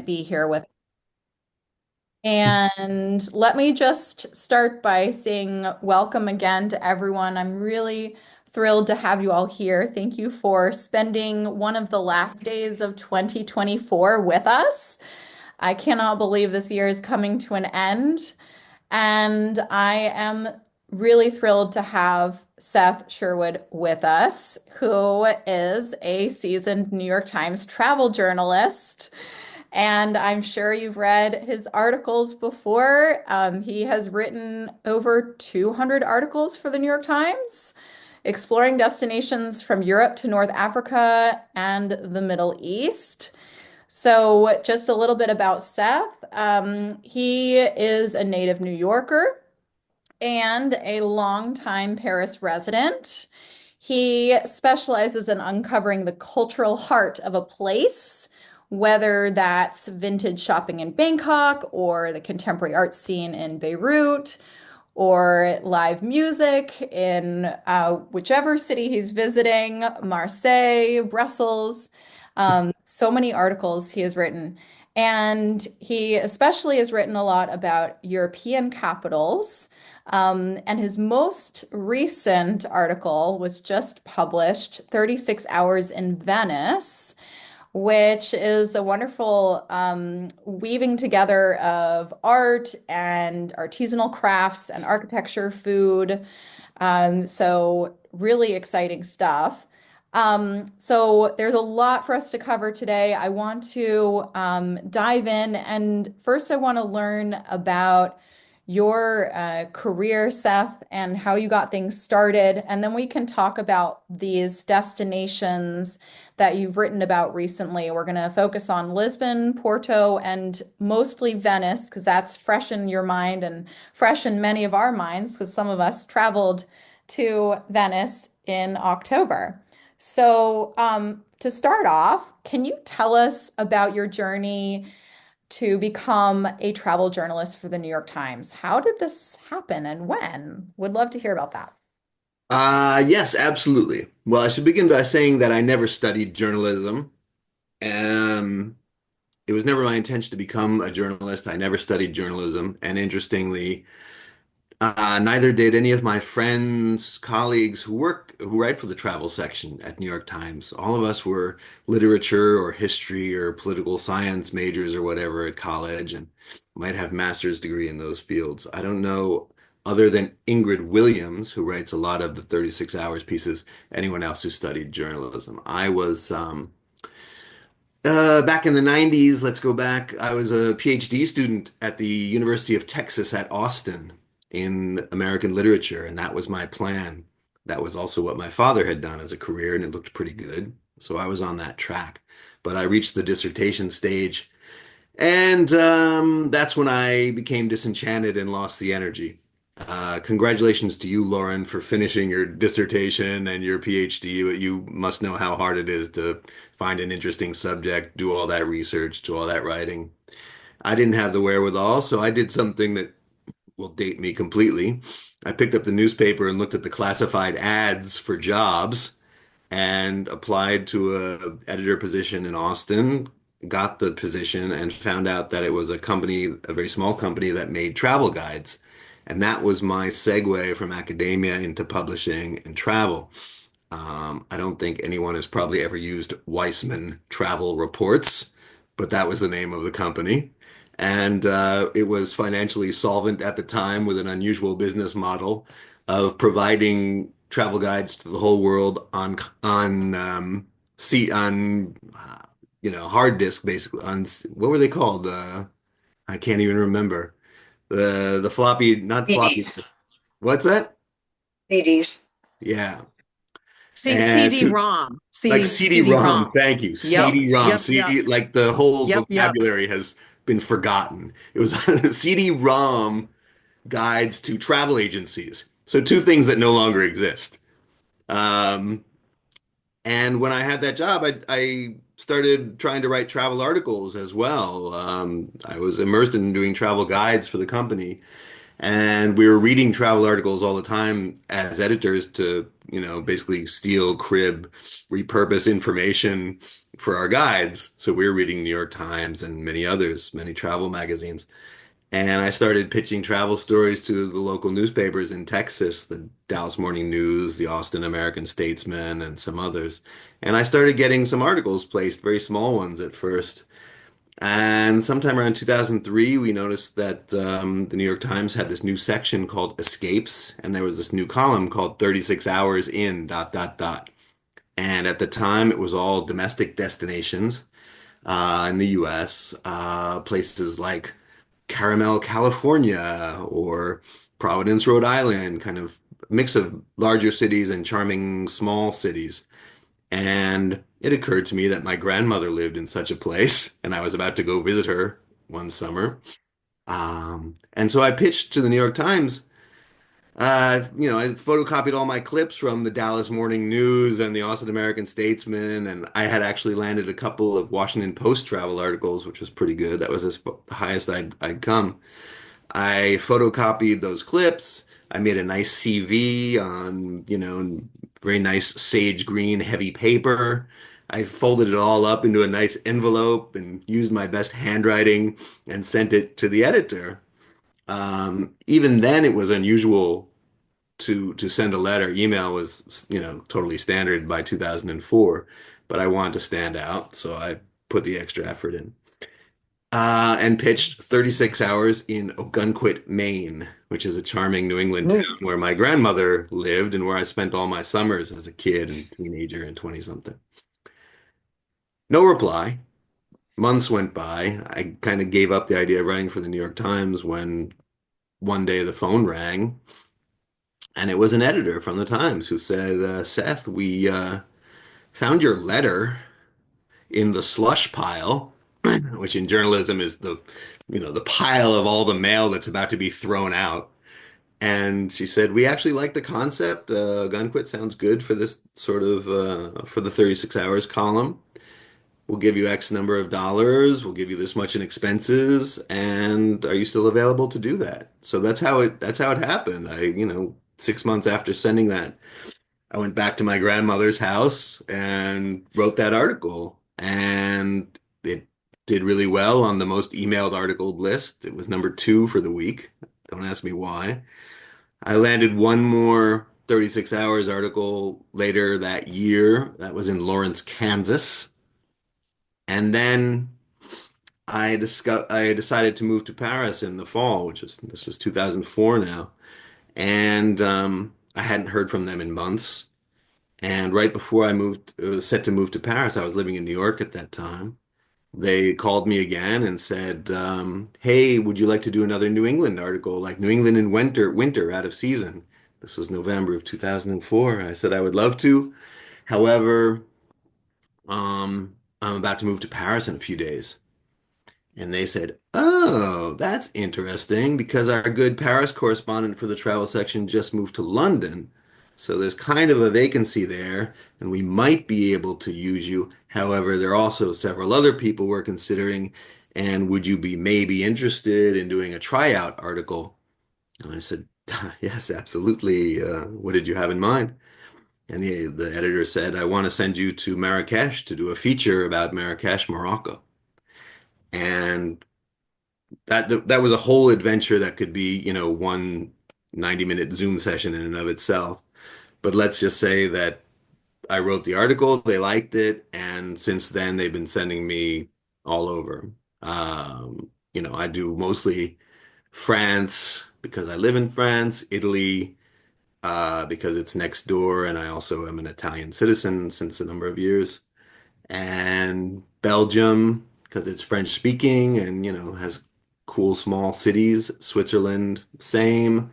be here with. And let me just start by saying welcome again to everyone. I'm really thrilled to have you all here. Thank you for spending one of the last days of 2024 with us. I cannot believe this year is coming to an end. And I am really thrilled to have Seth Sherwood with us, who is a seasoned New York Times travel journalist. And I'm sure you've read his articles before. He has written over 200 articles for the New York Times, exploring destinations from Europe to North Africa and the Middle East. So, just a little bit about Seth. He is a native New Yorker and a longtime Paris resident. He specializes in uncovering the cultural heart of a place, whether that's vintage shopping in Bangkok or the contemporary art scene in Beirut or live music in whichever city he's visiting, Marseille, Brussels. So many articles he has written. And he especially has written a lot about European capitals. And his most recent article was just published, 36 Hours in Venice, which is a wonderful weaving together of art and artisanal crafts and architecture, food. So really exciting stuff. So there's a lot for us to cover today. I want to dive in, and first I want to learn about your career, Seth, and how you got things started, and then we can talk about these destinations that you've written about recently. We're going to focus on Lisbon, Porto, and mostly Venice, because that's fresh in your mind and fresh in many of our minds, because some of us traveled to Venice in October. So, to start off, can you tell us about your journey to become a travel journalist for the New York Times? How did this happen and when? Would love to hear about that. Yes, absolutely. Well, I should begin by saying that I never studied journalism. Um, it was never my intention to become a journalist. I never studied journalism. And interestingly, neither did any of my friends, colleagues who write for the travel section at New York Times. All of us were literature or history or political science majors or whatever at college and might have master's degree in those fields. I don't know, other than Ingrid Williams, who writes a lot of the 36 Hours pieces, anyone else who studied journalism. I was back in the 90s, let's go back. I was a PhD student at the University of Texas at Austin in American literature, and that was my plan. That was also what my father had done as a career, and it looked pretty good. So I was on that track. But I reached the dissertation stage, and that's when I became disenchanted and lost the energy. Congratulations to you, Lauren, for finishing your dissertation and your PhD. You must know how hard it is to find an interesting subject, do all that research, do all that writing. I didn't have the wherewithal, so I did something that will date me completely. I picked up the newspaper and looked at the classified ads for jobs and applied to a editor position in Austin, got the position and found out that it was a company, a very small company that made travel guides. And that was my segue from academia into publishing and travel. I don't think anyone has probably ever used Weissman Travel Reports, but that was the name of the company. And it was financially solvent at the time with an unusual business model of providing travel guides to the whole world on seat on hard disk basically on what were they called? I can't even remember the floppy, not floppy. CDs, What's that? CDs. Yeah, and CD-ROM, like CD-ROM. CD-ROM. Thank you, Yep, CD-ROM. yep, yep, CD, like the whole yep. vocabulary has been forgotten. It was CD-ROM guides to travel agencies. So two things that no longer exist. Um, and when I had that job, I started trying to write travel articles as well. I was immersed in doing travel guides for the company. And we were reading travel articles all the time as editors to, basically steal, crib, repurpose information for our guides. So we were reading New York Times and many others, many travel magazines. And I started pitching travel stories to the local newspapers in Texas, the Dallas Morning News, the Austin American Statesman, and some others. And I started getting some articles placed, very small ones at first. And sometime around 2003, we noticed that the New York Times had this new section called Escapes, and there was this new column called 36 Hours in dot dot dot. And at the time, it was all domestic destinations in the US, places like Carmel, California, or Providence, Rhode Island, kind of mix of larger cities and charming small cities. And it occurred to me that my grandmother lived in such a place, and I was about to go visit her one summer. And so I pitched to the New York Times. I photocopied all my clips from the Dallas Morning News and the Austin American Statesman, and I had actually landed a couple of Washington Post travel articles, which was pretty good. That was the highest I'd come. I photocopied those clips. I made a nice CV on, very nice sage green heavy paper. I folded it all up into a nice envelope and used my best handwriting and sent it to the editor. Even then, it was unusual to send a letter. Email was, totally standard by 2004, but I wanted to stand out, so I put the extra effort in. And pitched 36 hours in Ogunquit, Maine, which is a charming New England town Mm. where my grandmother lived and where I spent all my summers as a kid and teenager and 20 something. No reply. Months went by. I kind of gave up the idea of writing for the New York Times when one day the phone rang, and it was an editor from the Times who said, Seth, we found your letter in the slush pile, which in journalism is the pile of all the mail that's about to be thrown out. And she said, we actually like the concept. Gunquit sounds good for this sort of for the 36 hours column. We'll give you X number of dollars. We'll give you this much in expenses. And are you still available to do that? So that's how it happened. 6 months after sending that, I went back to my grandmother's house and wrote that article. And it did really well on the most emailed article list. It was number 2 for the week. Don't ask me why. I landed one more 36 hours article later that year. That was in Lawrence, Kansas. And then I decided to move to Paris in the fall, this was 2004 now. And I hadn't heard from them in months. And right before I was set to move to Paris, I was living in New York at that time. They called me again and said, "Hey, would you like to do another New England article, like New England in winter out of season?" This was November of 2004. I said I would love to. However, I'm about to move to Paris in a few days. And they said, "Oh, that's interesting because our good Paris correspondent for the travel section just moved to London. So there's kind of a vacancy there, and we might be able to use you. However, there are also several other people we're considering, and would you be maybe interested in doing a tryout article?" And I said, "Yes, absolutely. What did you have in mind?" And the editor said, "I want to send you to Marrakesh to do a feature about Marrakesh, Morocco." And that was a whole adventure that could be, one 90-minute Zoom session in and of itself. But let's just say that I wrote the article, they liked it, and since then they've been sending me all over. I do mostly France because I live in France, Italy because it's next door, and I also am an Italian citizen since a number of years, and Belgium because it's French speaking and has cool small cities. Switzerland, same.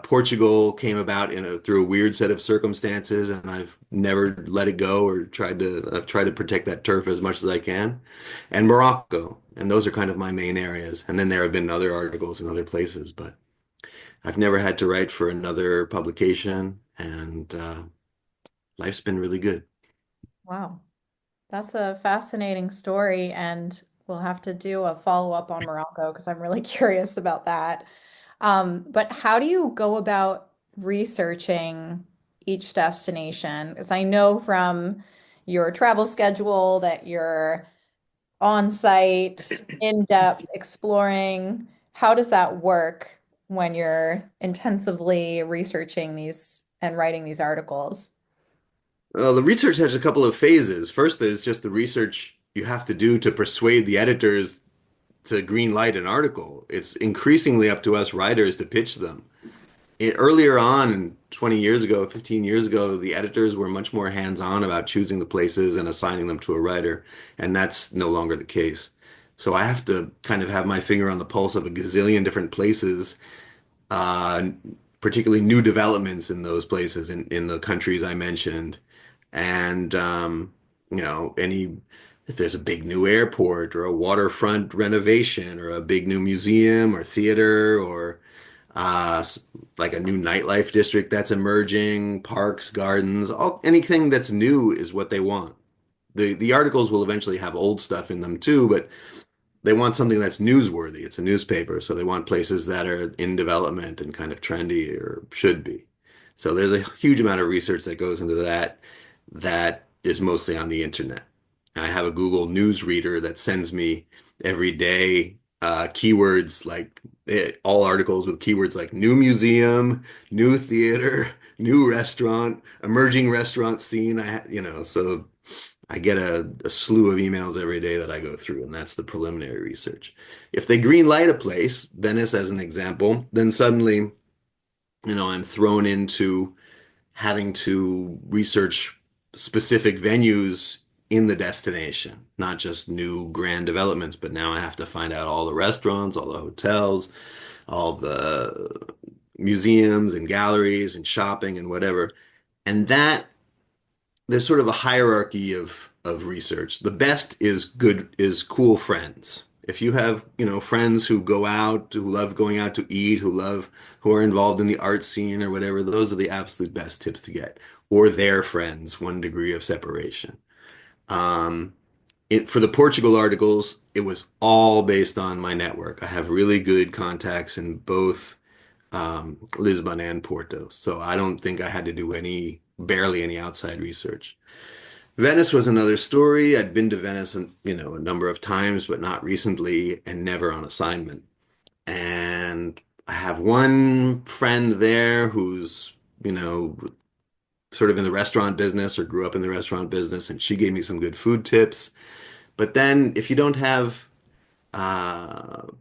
Portugal came about through a weird set of circumstances, and I've never let it go or I've tried to protect that turf as much as I can. And Morocco, and those are kind of my main areas. And then there have been other articles in other places, but I've never had to write for another publication, and life's been really good. Wow. That's a fascinating story, and we'll have to do a follow-up on Morocco because I'm really curious about that. But how do you go about researching each destination? Because I know from your travel schedule that you're on site, in depth, exploring. How does that work when you're intensively researching these and writing these articles? Well, the research has a couple of phases. First, there's just the research you have to do to persuade the editors to green light an article. It's increasingly up to us writers to pitch them. Earlier on, 20 years ago, 15 years ago, the editors were much more hands-on about choosing the places and assigning them to a writer, and that's no longer the case. So I have to kind of have my finger on the pulse of a gazillion different places, uh, particularly new developments in those places in the countries I mentioned. And any if there's a big new airport or a waterfront renovation or a big new museum or theater or like a new nightlife district that's emerging, parks, gardens, anything that's new is what they want. The articles will eventually have old stuff in them too, but they want something that's newsworthy. It's a newspaper, so they want places that are in development and kind of trendy or should be. So there's a huge amount of research that goes into that is mostly on the internet. I have a Google News reader that sends me every day keywords like all articles with keywords like new museum, new theater, new restaurant, emerging restaurant scene. So I get a slew of emails every day that I go through, and that's the preliminary research. If they green light a place, Venice as an example, then suddenly, I'm thrown into having to research specific venues in the destination, not just new grand developments, but now I have to find out all the restaurants, all the hotels, all the museums and galleries and shopping and whatever. And that there's sort of a hierarchy of research. The best is cool friends. If you have, friends who go out, who love going out to eat, who are involved in the art scene or whatever, those are the absolute best tips to get. Or their friends, 1 degree of separation. Um, for the Portugal articles, it was all based on my network. I have really good contacts in both Lisbon and Porto, so I don't think I had to do barely any outside research. Venice was another story. I'd been to Venice, a number of times, but not recently, and never on assignment. And I have one friend there who's, sort of in the restaurant business or grew up in the restaurant business, and she gave me some good food tips. But then if you don't have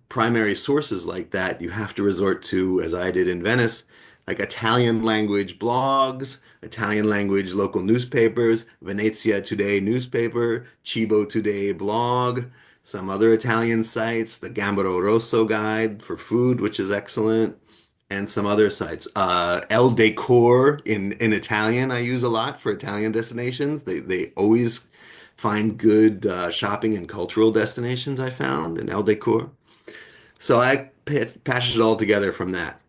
primary sources like that, you have to resort to, as I did in Venice, like Italian language blogs, Italian language local newspapers, Venezia Today newspaper, Cibo Today blog, some other Italian sites, the Gambero Rosso guide for food, which is excellent, and some other sites. El Decor in Italian, I use a lot for Italian destinations. They always find good shopping and cultural destinations I found in El Decor. So I patched it all together from that.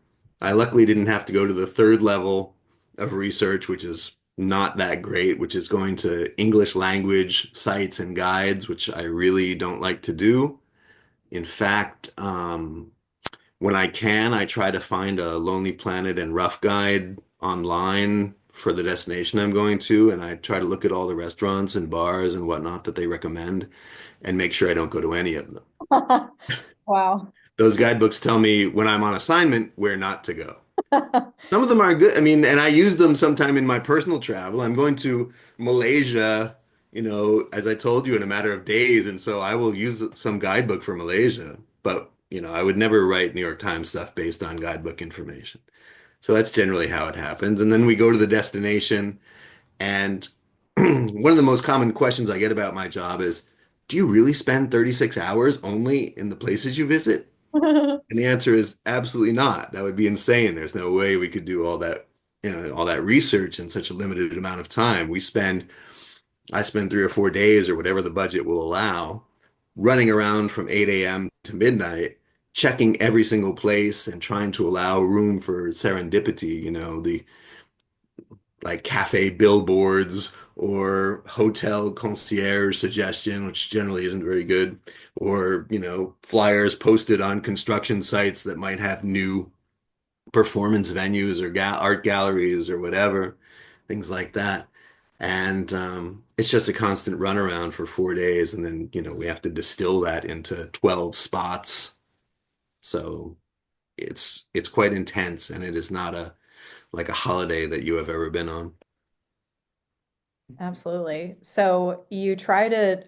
I luckily didn't have to go to the third level of research, which is not that great, which is going to English language sites and guides, which I really don't like to do. In fact, when I can, I try to find a Lonely Planet and Rough Guide online for the destination I'm going to, and I try to look at all the restaurants and bars and whatnot that they recommend and make sure I don't go to any of them. Wow. Those guidebooks tell me when I'm on assignment where not to go. Some of them are good. I mean, and I use them sometime in my personal travel. I'm going to Malaysia, as I told you, in a matter of days, and so I will use some guidebook for Malaysia. But, I would never write New York Times stuff based on guidebook information. So that's generally how it happens. And then we go to the destination, and one of the most common questions I get about my job is, do you really spend 36 hours only in the places you visit? And the answer is absolutely not. That would be insane. There's no way we could do all that research in such a limited amount of time. I spend 3 or 4 days or whatever the budget will allow, running around from 8 a.m. to midnight, checking every single place and trying to allow room for serendipity, the like cafe billboards or hotel concierge suggestion, which generally isn't very good, or, flyers posted on construction sites that might have new performance venues or ga art galleries or whatever, things like that. And it's just a constant runaround for 4 days, and then we have to distill that into 12 spots. So it's quite intense, and it is not a like a holiday that you have ever been on. Absolutely. So you try to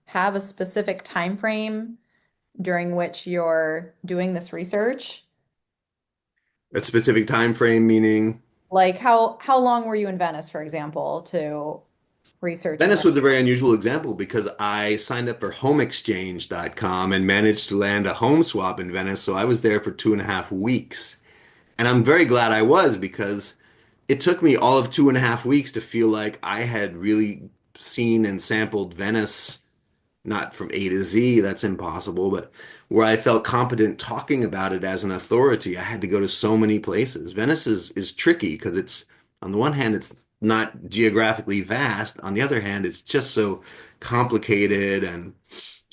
have a specific time frame during which you're doing this research. A specific time frame, meaning Like how long were you in Venice, for example, to research and Venice write? was a very unusual example because I signed up for homeexchange.com and managed to land a home swap in Venice. So I was there for 2.5 weeks. And I'm very glad I was because it took me all of 2.5 weeks to feel like I had really seen and sampled Venice, not from A to Z, that's impossible, but where I felt competent talking about it as an authority. I had to go to so many places. Venice is tricky because it's, on the one hand, it's not geographically vast. On the other hand, it's just so complicated,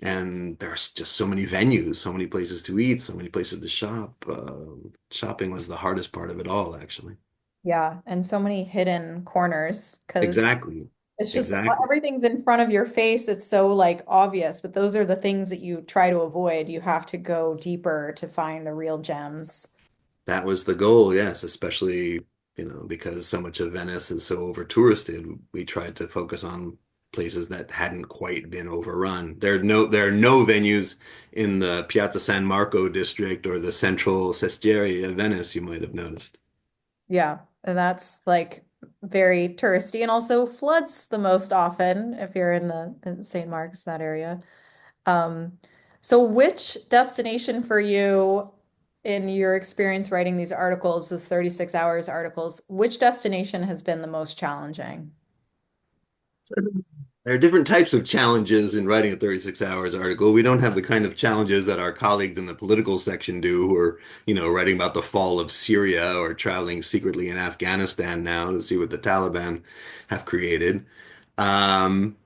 and there's just so many venues, so many places to eat, so many places to shop. Shopping was the hardest part of it all, actually. Yeah, and so many hidden corners because Exactly. it's just Exactly. everything's in front of your face. It's so like obvious, but those are the things that you try to avoid. You have to go deeper to find the real gems. That was the goal, yes, especially, because so much of Venice is so over touristed, we tried to focus on places that hadn't quite been overrun. There are no venues in the Piazza San Marco district or the central Sestieri of Venice, you might have noticed. Yeah, and that's like very touristy and also floods the most often if you're in the in St. Mark's, that area. Um, so which destination for you in your experience writing these articles, the 36 hours articles, which destination has been the most challenging? There are different types of challenges in writing a 36 hours article. We don't have the kind of challenges that our colleagues in the political section do, who are, writing about the fall of Syria or traveling secretly in Afghanistan now to see what the Taliban have created. Um,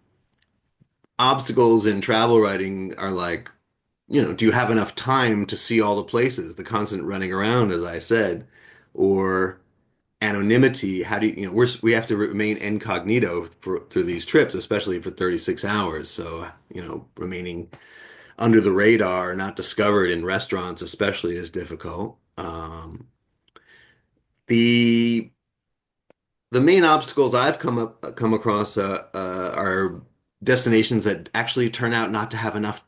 Obstacles in travel writing are like, do you have enough time to see all the places, the constant running around, as I said, or anonymity? How do we have to remain incognito through these trips, especially for 36 hours. So, remaining under the radar, not discovered in restaurants, especially, is difficult. The the main obstacles I've come across are destinations that actually turn out not to have enough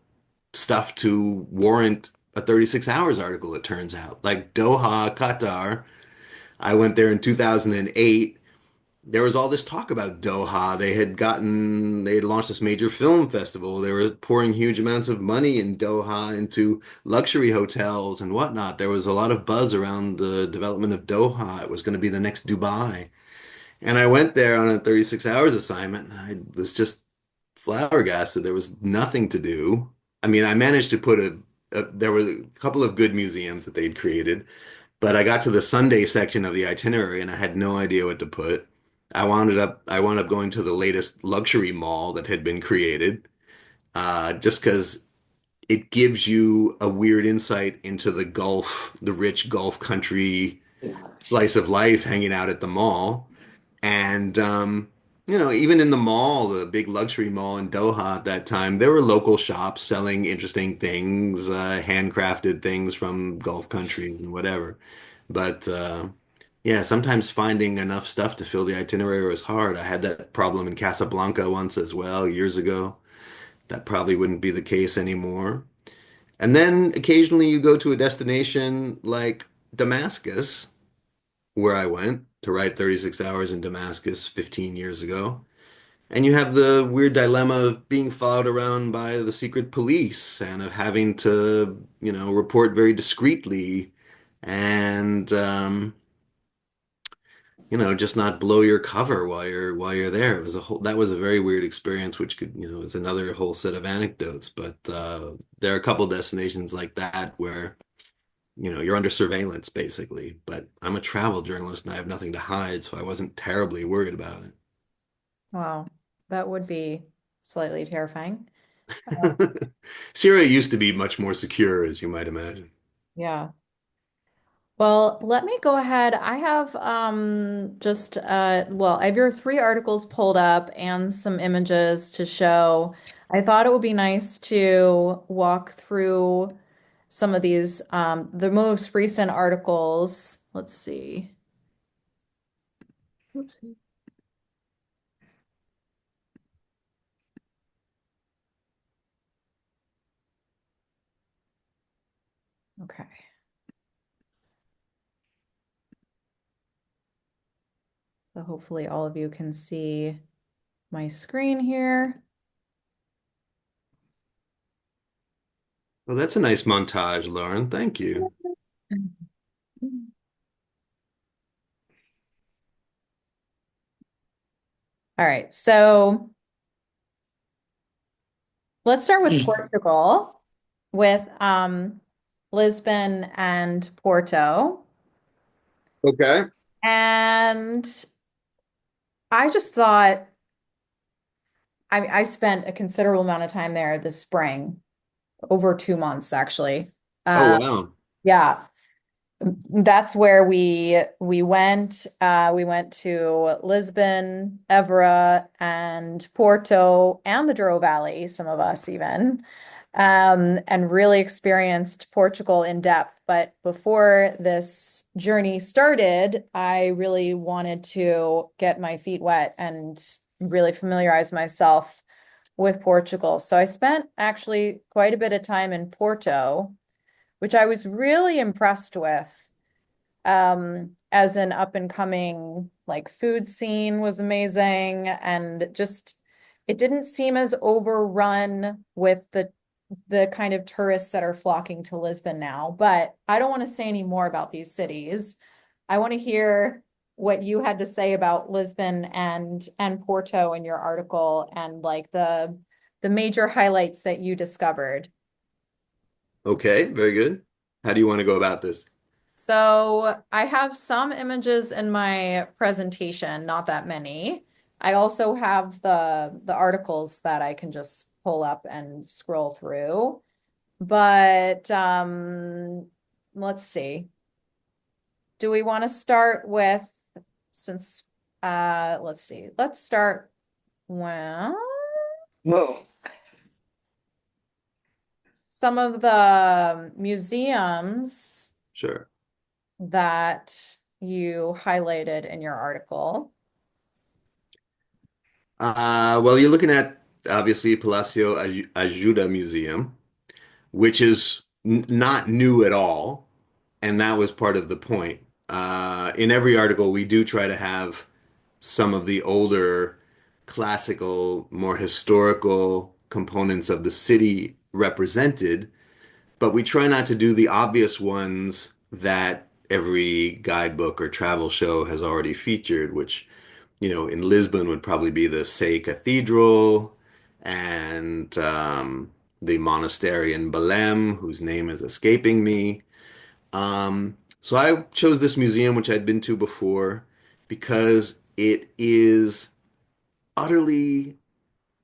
stuff to warrant a 36 hours article, it turns out. Like Doha, Qatar. I went there in 2008. There was all this talk about Doha. They had launched this major film festival. They were pouring huge amounts of money in Doha into luxury hotels and whatnot. There was a lot of buzz around the development of Doha. It was going to be the next Dubai. And I went there on a 36 hours assignment. I was just flabbergasted. There was nothing to do. I mean, I managed to there were a couple of good museums that they'd created, but I got to the Sunday section of the itinerary and I had no idea what to put. I wound up going to the latest luxury mall that had been created, just because it gives you a weird insight into the rich Gulf country slice of life hanging out at the mall. And even in the mall, the big luxury mall in Doha at that time, there were local shops selling interesting things, handcrafted things from Gulf countries and whatever. But yeah, sometimes finding enough stuff to fill the itinerary was hard. I had that problem in Casablanca once as well, years ago. That probably wouldn't be the case anymore. And then occasionally you go to a destination like Damascus, where I went to write 36 hours in Damascus 15 years ago. And you have the weird dilemma of being followed around by the secret police and of having to, report very discreetly and, just not blow your cover while you're there. That was a very weird experience, which is another whole set of anecdotes. But there are a couple destinations like that where you're under surveillance basically. But I'm a travel journalist and I have nothing to hide, so I wasn't terribly worried about Wow, that would be slightly terrifying. it. Syria used to be much more secure, as you might imagine. Yeah. Well, let me go ahead. I have just I have your three articles pulled up and some images to show. I thought it would be nice to walk through some of these the most recent articles. Let's see. Oopsie. Okay. So hopefully all of you can see my screen here. Well, that's a nice montage, Lauren. Thank you. All right. So let's start with Portugal, with Lisbon and Porto. Okay. And I just thought I spent a considerable amount of time there this spring, over 2 months actually. Oh, Uh, wow. yeah, that's where we went. We went to Lisbon, Évora, and Porto, and the Douro Valley, some of us even, and really experienced Portugal in depth. But before this journey started, I really wanted to get my feet wet and really familiarize myself with Portugal. So I spent actually quite a bit of time in Porto, which I was really impressed with. As an up and coming like food scene was amazing, and just it didn't seem as overrun with the kind of tourists that are flocking to Lisbon now. But I don't want to say any more about these cities. I want to hear what you had to say about Lisbon and Porto in your article, and like the major highlights that you discovered. Okay, very good. How do you want to go about this? So I have some images in my presentation, not that many. I also have the articles that I can just pull up and scroll through. But let's see. Do we want to start with since let's see. Let's start well Whoa. some of the museums Sure. that you highlighted in your article. Well, you're looking at obviously Palacio Ajuda Museum, which is n not new at all, and that was part of the point. In every article, we do try to have some of the older, classical, more historical components of the city represented, but we try not to do the obvious ones that every guidebook or travel show has already featured, which, in Lisbon would probably be the Say Cathedral and the monastery in Belém, whose name is escaping me. So I chose this museum, which I'd been to before, because it is utterly,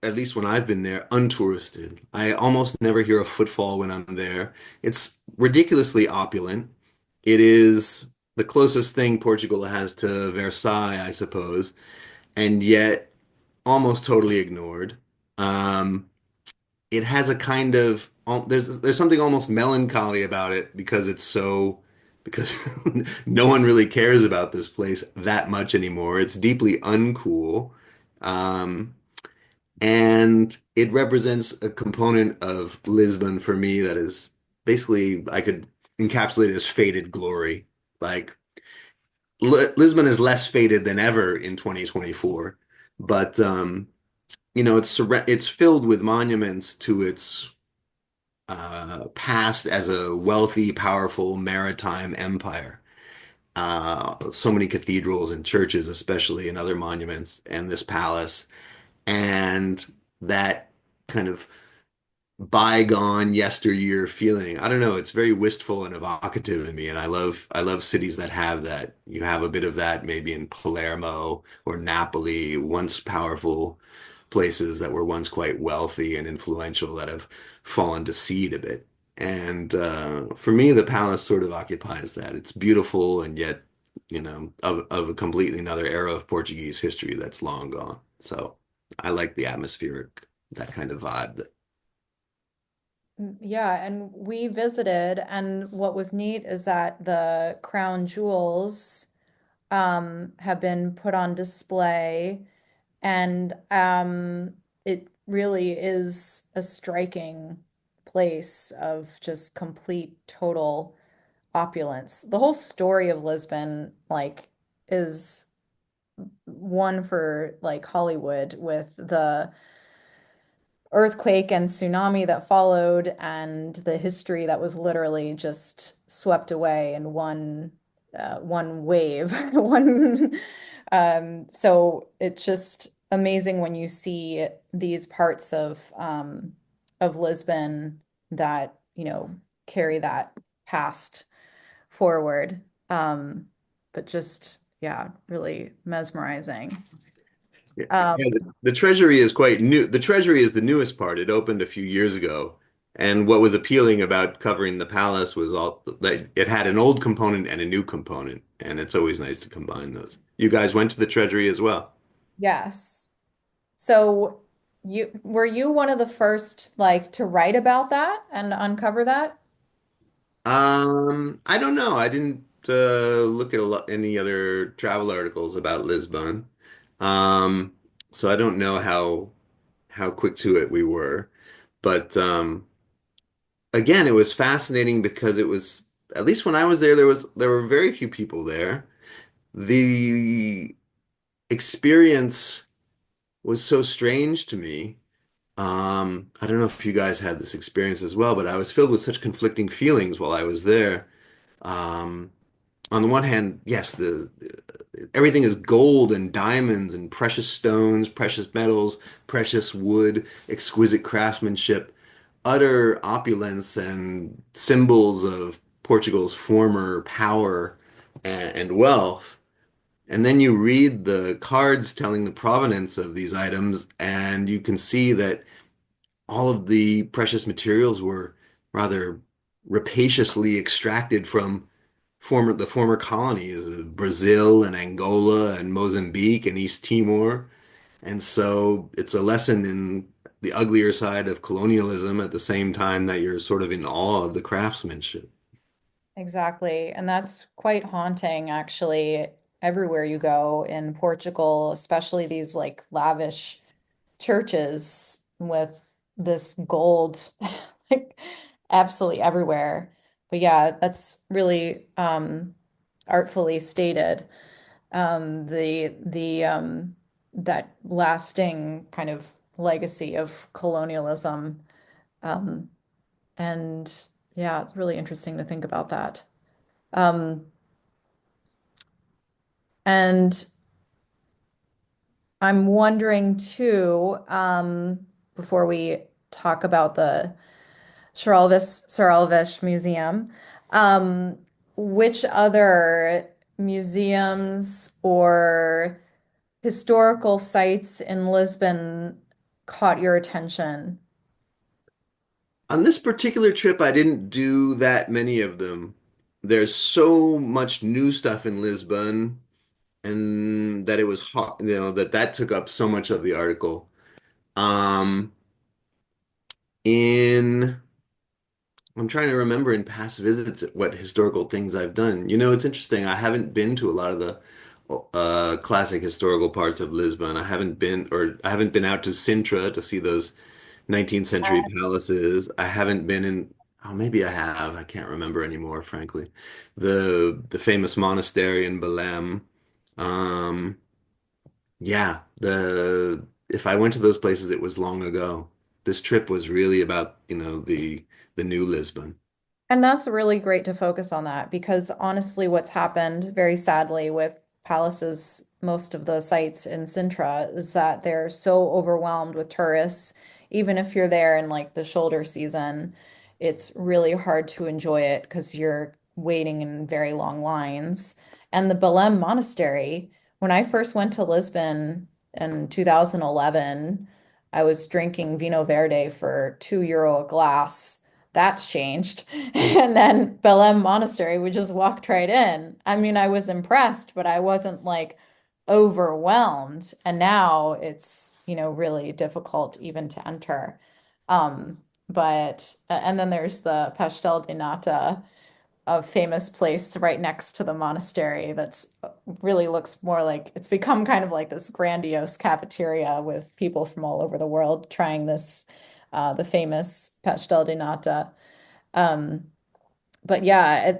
at least when I've been there, untouristed. I almost never hear a footfall when I'm there. It's ridiculously opulent. It is the closest thing Portugal has to Versailles, I suppose, and yet almost totally ignored. Um, it has a kind of there's something almost melancholy about it because it's so because no one really cares about this place that much anymore. It's deeply uncool. Um, and it represents a component of Lisbon for me that is basically I could encapsulate it as faded glory. Like Lisbon is less faded than ever in 2024, but it's filled with monuments to its past as a wealthy, powerful maritime empire. So many cathedrals and churches, especially, and other monuments, and this palace, and that kind of bygone yesteryear feeling. I don't know, it's very wistful and evocative in me, and I love cities that have that. You have a bit of that maybe in Palermo or Napoli, once powerful places that were once quite wealthy and influential that have fallen to seed a bit. And for me, the palace sort of occupies that. It's beautiful and yet, of a completely another era of Portuguese history that's long gone. So I like the atmospheric, that kind of vibe. Yeah, and we visited, and what was neat is that the crown jewels have been put on display, and it really is a striking place of just complete total opulence. The whole story of Lisbon, like, is one for like Hollywood with the earthquake and tsunami that followed and the history that was literally just swept away in one wave one so it's just amazing when you see these parts of Lisbon that carry that past forward, but just yeah, really mesmerizing. Yeah, um, the Treasury is quite new. The Treasury is the newest part. It opened a few years ago. And what was appealing about covering the palace was all that it had an old component and a new component. And it's always nice to combine those. You guys went to the Treasury as well. yes. So were you one of the first like to write about that and uncover that? I don't know. I didn't look at any other travel articles about Lisbon. Um, so I don't know how quick to it we were. But again, it was fascinating because it was, at least when I was there, there were very few people there. The experience was so strange to me. I don't know if you guys had this experience as well, but I was filled with such conflicting feelings while I was there. Um, on the one hand, yes, the everything is gold and diamonds and precious stones, precious metals, precious wood, exquisite craftsmanship, utter opulence and symbols of Portugal's former power and wealth. And then you read the cards telling the provenance of these items, and you can see that all of the precious materials were rather rapaciously extracted from the former colonies of Brazil and Angola and Mozambique and East Timor. And so it's a lesson in the uglier side of colonialism at the same time that you're sort of in awe of the craftsmanship. Exactly. And that's quite haunting, actually, everywhere you go in Portugal, especially these like lavish churches with this gold like absolutely everywhere. But yeah, that's really artfully stated. The that lasting kind of legacy of colonialism. Um, and yeah, it's really interesting to think about that. Um, and I'm wondering too, before we talk about the Saralvis Museum, um, which other museums or historical sites in Lisbon caught your attention? On this particular trip, I didn't do that many of them. There's so much new stuff in Lisbon, and that it was hot, that took up so much of the article. Um, in I'm trying to remember in past visits what historical things I've done. It's interesting. I haven't been to a lot of the classic historical parts of Lisbon. I haven't been out to Sintra to see those 19th century palaces. I haven't been in, oh, maybe I have. I can't remember anymore, frankly. The famous monastery in Belém. Um, yeah, the if I went to those places, it was long ago. This trip was really about, the new Lisbon. And that's really great to focus on that because honestly, what's happened very sadly with palaces, most of the sites in Sintra, is that they're so overwhelmed with tourists. Even if you're there in like the shoulder season, it's really hard to enjoy it because you're waiting in very long lines. And the Belém Monastery, when I first went to Lisbon in 2011, I was drinking Vino Verde for €2 a glass that's changed. And then Belém Monastery, we just walked right in. I mean, I was impressed, but I wasn't like overwhelmed. And now it's, really difficult even to enter. And then there's the Pastel de Nata, a famous place right next to the monastery that's really looks more like it's become kind of like this grandiose cafeteria with people from all over the world trying this, the famous pastel de nata. Um, but yeah,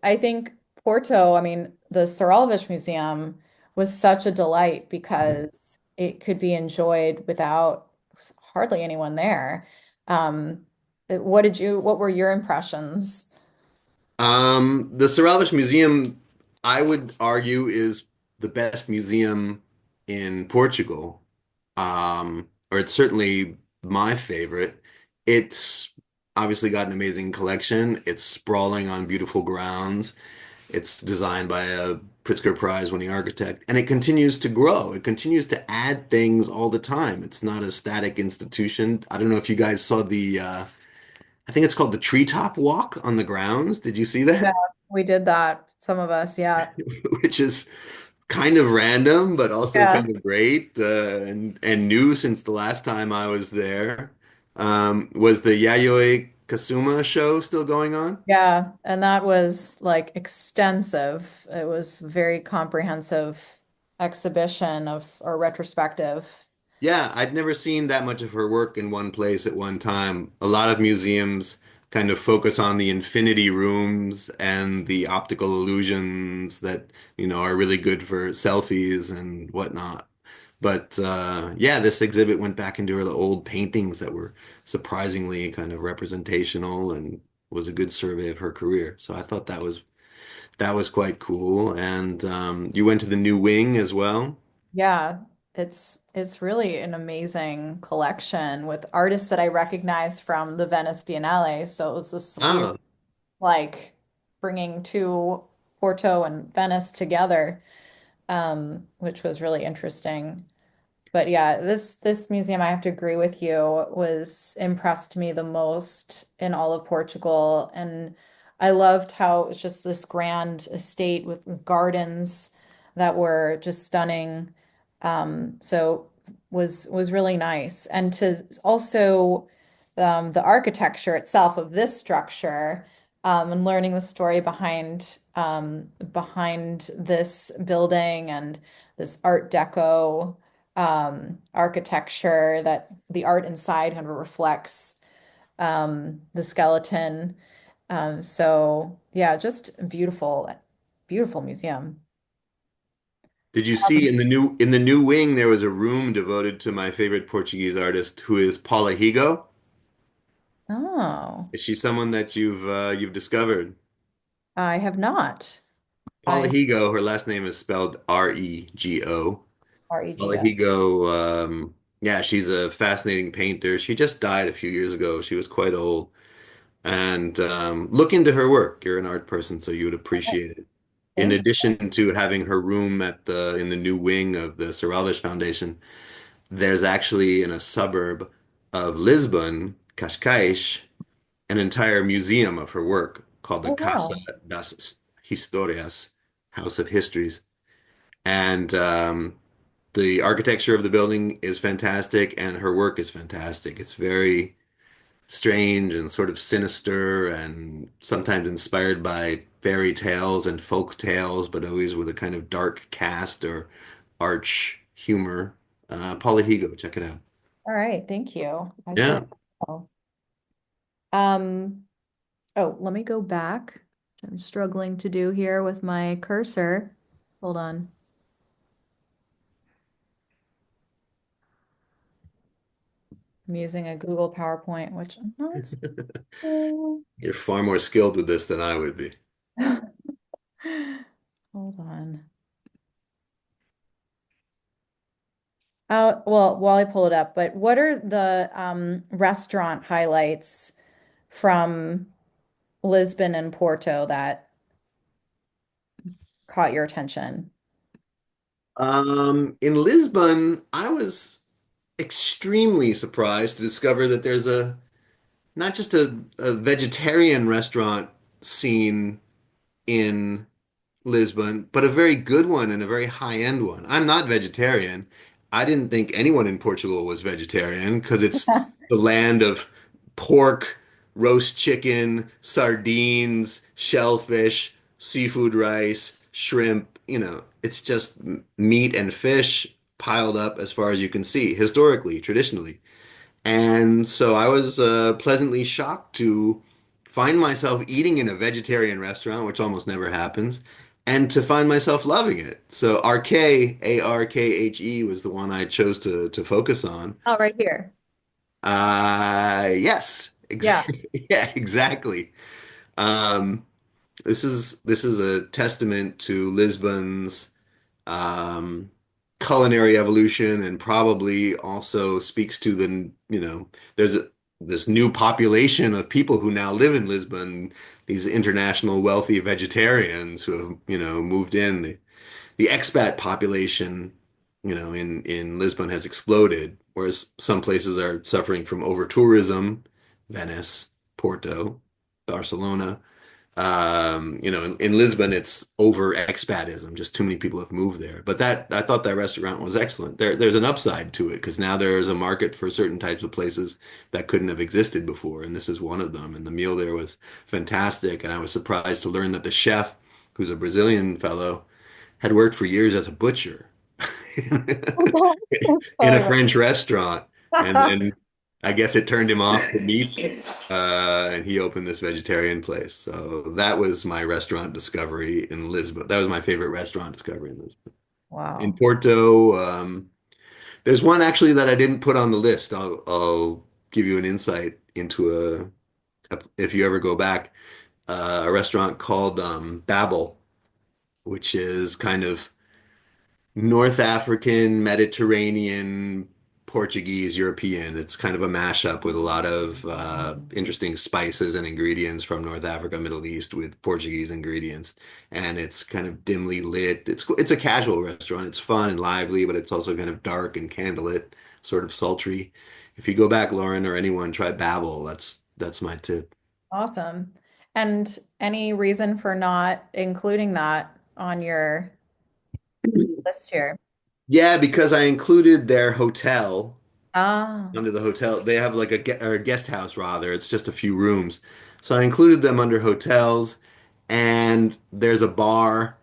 I think Porto, I mean, the Saralvish Museum was such a delight because it could be enjoyed without hardly anyone there. Um, what were your impressions? The Cervalves Museum, I would argue, is the best museum in Portugal. Or it's certainly my favorite. It's obviously got an amazing collection. It's sprawling on beautiful grounds. It's designed by a Pritzker Prize winning architect, and it continues to grow. It continues to add things all the time. It's not a static institution. I don't know if you guys saw I think it's called the Treetop Walk on the grounds. Did you see Yeah, that? we did that. Some of us, yeah. Which is kind of random, but also Yeah. kind of great, and new since the last time I was there. Was the Yayoi Kasuma show still going on? Yeah, and that was like extensive. It was very comprehensive exhibition of or retrospective. Yeah, I'd never seen that much of her work in one place at one time. A lot of museums kind of focus on the infinity rooms and the optical illusions that, are really good for selfies and whatnot. But yeah, this exhibit went back into her old paintings that were surprisingly kind of representational and was a good survey of her career. So I thought that was quite cool. And you went to the new wing as well. Yeah, it's really an amazing collection with artists that I recognize from the Venice Biennale. So it was this weird Ah, like bringing two Porto and Venice together, which was really interesting. But yeah, this museum, I have to agree with you, was impressed me the most in all of Portugal. And I loved how it's just this grand estate with gardens that were just stunning. So was really nice. And to also the architecture itself of this structure, and learning the story behind this building and this Art Deco architecture that the art inside kind of reflects the skeleton. So yeah, just beautiful, beautiful museum. did you see in the new wing there was a room devoted to my favorite Portuguese artist who is Paula Higo? Oh, Is she someone that you've discovered? I have not. Paula I Higo, her last name is spelled Rego. Paula REGO. Higo, yeah, she's a fascinating painter. She just died a few years ago. She was quite old. And look into her work. You're an art person, so you would appreciate it. In Thank addition to having her room in the new wing of the Cervaldes Foundation, there's actually in a suburb of Lisbon, Cascais, an entire museum of her work called the you. Oh, Casa wow. das Historias, House of Histories. And the architecture of the building is fantastic, and her work is fantastic. It's very strange and sort of sinister, and sometimes inspired by fairy tales and folk tales, but always with a kind of dark cast or arch humor. Paula Higo, check it out. All right, thank you. I Yeah. certainly will. Um, oh, let me go back. I'm struggling to do here with my cursor. Hold on. I'm using a Google PowerPoint, which I'm not so. You're far more skilled with this than I would be. Hold on. Well, while I pull it up, but what are the restaurant highlights from Lisbon and Porto that caught your attention? In Lisbon, I was extremely surprised to discover that there's not just a vegetarian restaurant scene in Lisbon, but a very good one and a very high-end one. I'm not vegetarian. I didn't think anyone in Portugal was vegetarian because it's the land of pork, roast chicken, sardines, shellfish, seafood rice, shrimp. It's just meat and fish piled up as far as you can see, historically, traditionally. And so I was pleasantly shocked to find myself eating in a vegetarian restaurant, which almost never happens, and to find myself loving it. So RK, ARKHE was the one I chose to focus on. Oh, right here. Yes, Yeah. exactly. Yeah, exactly. Um, this is a testament to Lisbon's um, culinary evolution, and probably also speaks to there's this new population of people who now live in Lisbon, these international wealthy vegetarians who have, moved in. The expat population, in Lisbon has exploded, whereas some places are suffering from over tourism, Venice, Porto, Barcelona. In Lisbon, it's over expatism. Just too many people have moved there. But I thought that restaurant was excellent. There's an upside to it because now there is a market for certain types of places that couldn't have existed before, and this is one of them. And the meal there was fantastic, and I was surprised to learn that the chef, who's a Brazilian fellow, had worked for years as a butcher in a Oh, French restaurant, and then I guess it turned him off to meat, and he opened this vegetarian place. So that was my restaurant discovery in Lisbon. That was my favorite restaurant discovery in Lisbon. In wow. Porto, there's one actually that I didn't put on the list. I'll give you an insight into if you ever go back, a restaurant called Babel, which is kind of North African, Mediterranean, Portuguese, European. It's kind of a mashup with a lot of interesting spices and ingredients from North Africa, Middle East with Portuguese ingredients. And it's kind of dimly lit. It's a casual restaurant. It's fun and lively, but it's also kind of dark and candlelit, sort of sultry. If you go back, Lauren, or anyone, try Babel. That's my tip. Awesome. And any reason for not including that on your list here? Yeah, because I included their hotel Ah. under the hotel. They have like or a guest house rather. It's just a few rooms. So I included them under hotels, and there's a bar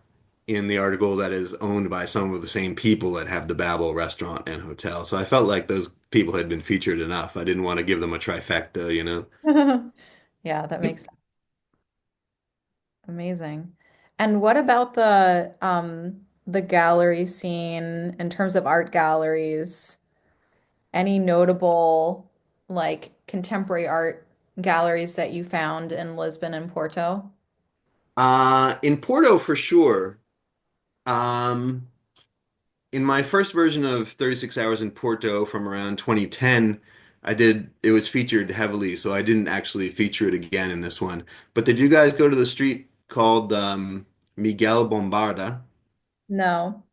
in the article that is owned by some of the same people that have the Babel restaurant and hotel. So I felt like those people had been featured enough. I didn't want to give them a trifecta. Yeah, that makes sense. Amazing. And what about the gallery scene in terms of art galleries? Any notable like contemporary art galleries that you found in Lisbon and Porto? In Porto for sure. Um, in my first version of 36 Hours in Porto from around 2010, it was featured heavily, so I didn't actually feature it again in this one. But did you guys go to the street called Miguel Bombarda? No.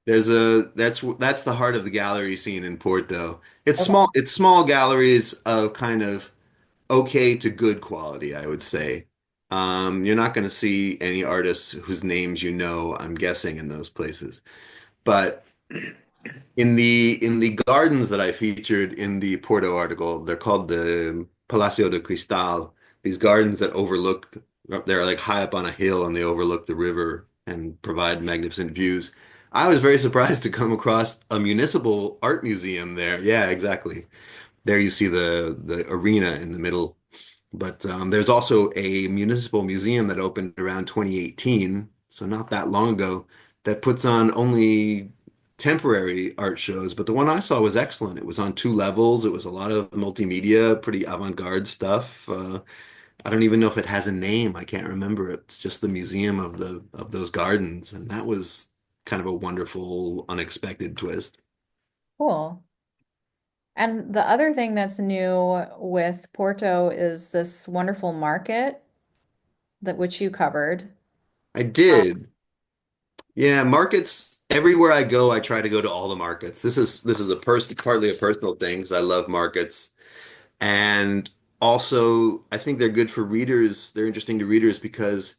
That's the heart of the gallery scene in Porto. It's Okay. small, it's small galleries of kind of okay to good quality, I would say. You're not going to see any artists whose names I'm guessing, in those places. But in the gardens that I featured in the Porto article, they're called the Palacio de Cristal. These gardens that overlook, they're like high up on a hill and they overlook the river and provide magnificent views. I was very surprised to come across a municipal art museum there. Yeah, exactly. There you see the arena in the middle. But there's also a municipal museum that opened around 2018, so not that long ago, that puts on only temporary art shows. But the one I saw was excellent. It was on two levels. It was a lot of multimedia, pretty avant-garde stuff. I don't even know if it has a name. I can't remember. It's just the museum of those gardens, and that was kind of a wonderful, unexpected twist. Cool. And the other thing that's new with Porto is this wonderful market that which you covered. I did. Yeah, markets everywhere I go, I try to go to all the markets. This is partly a personal thing because I love markets. And Also, I think they're good for readers. They're interesting to readers because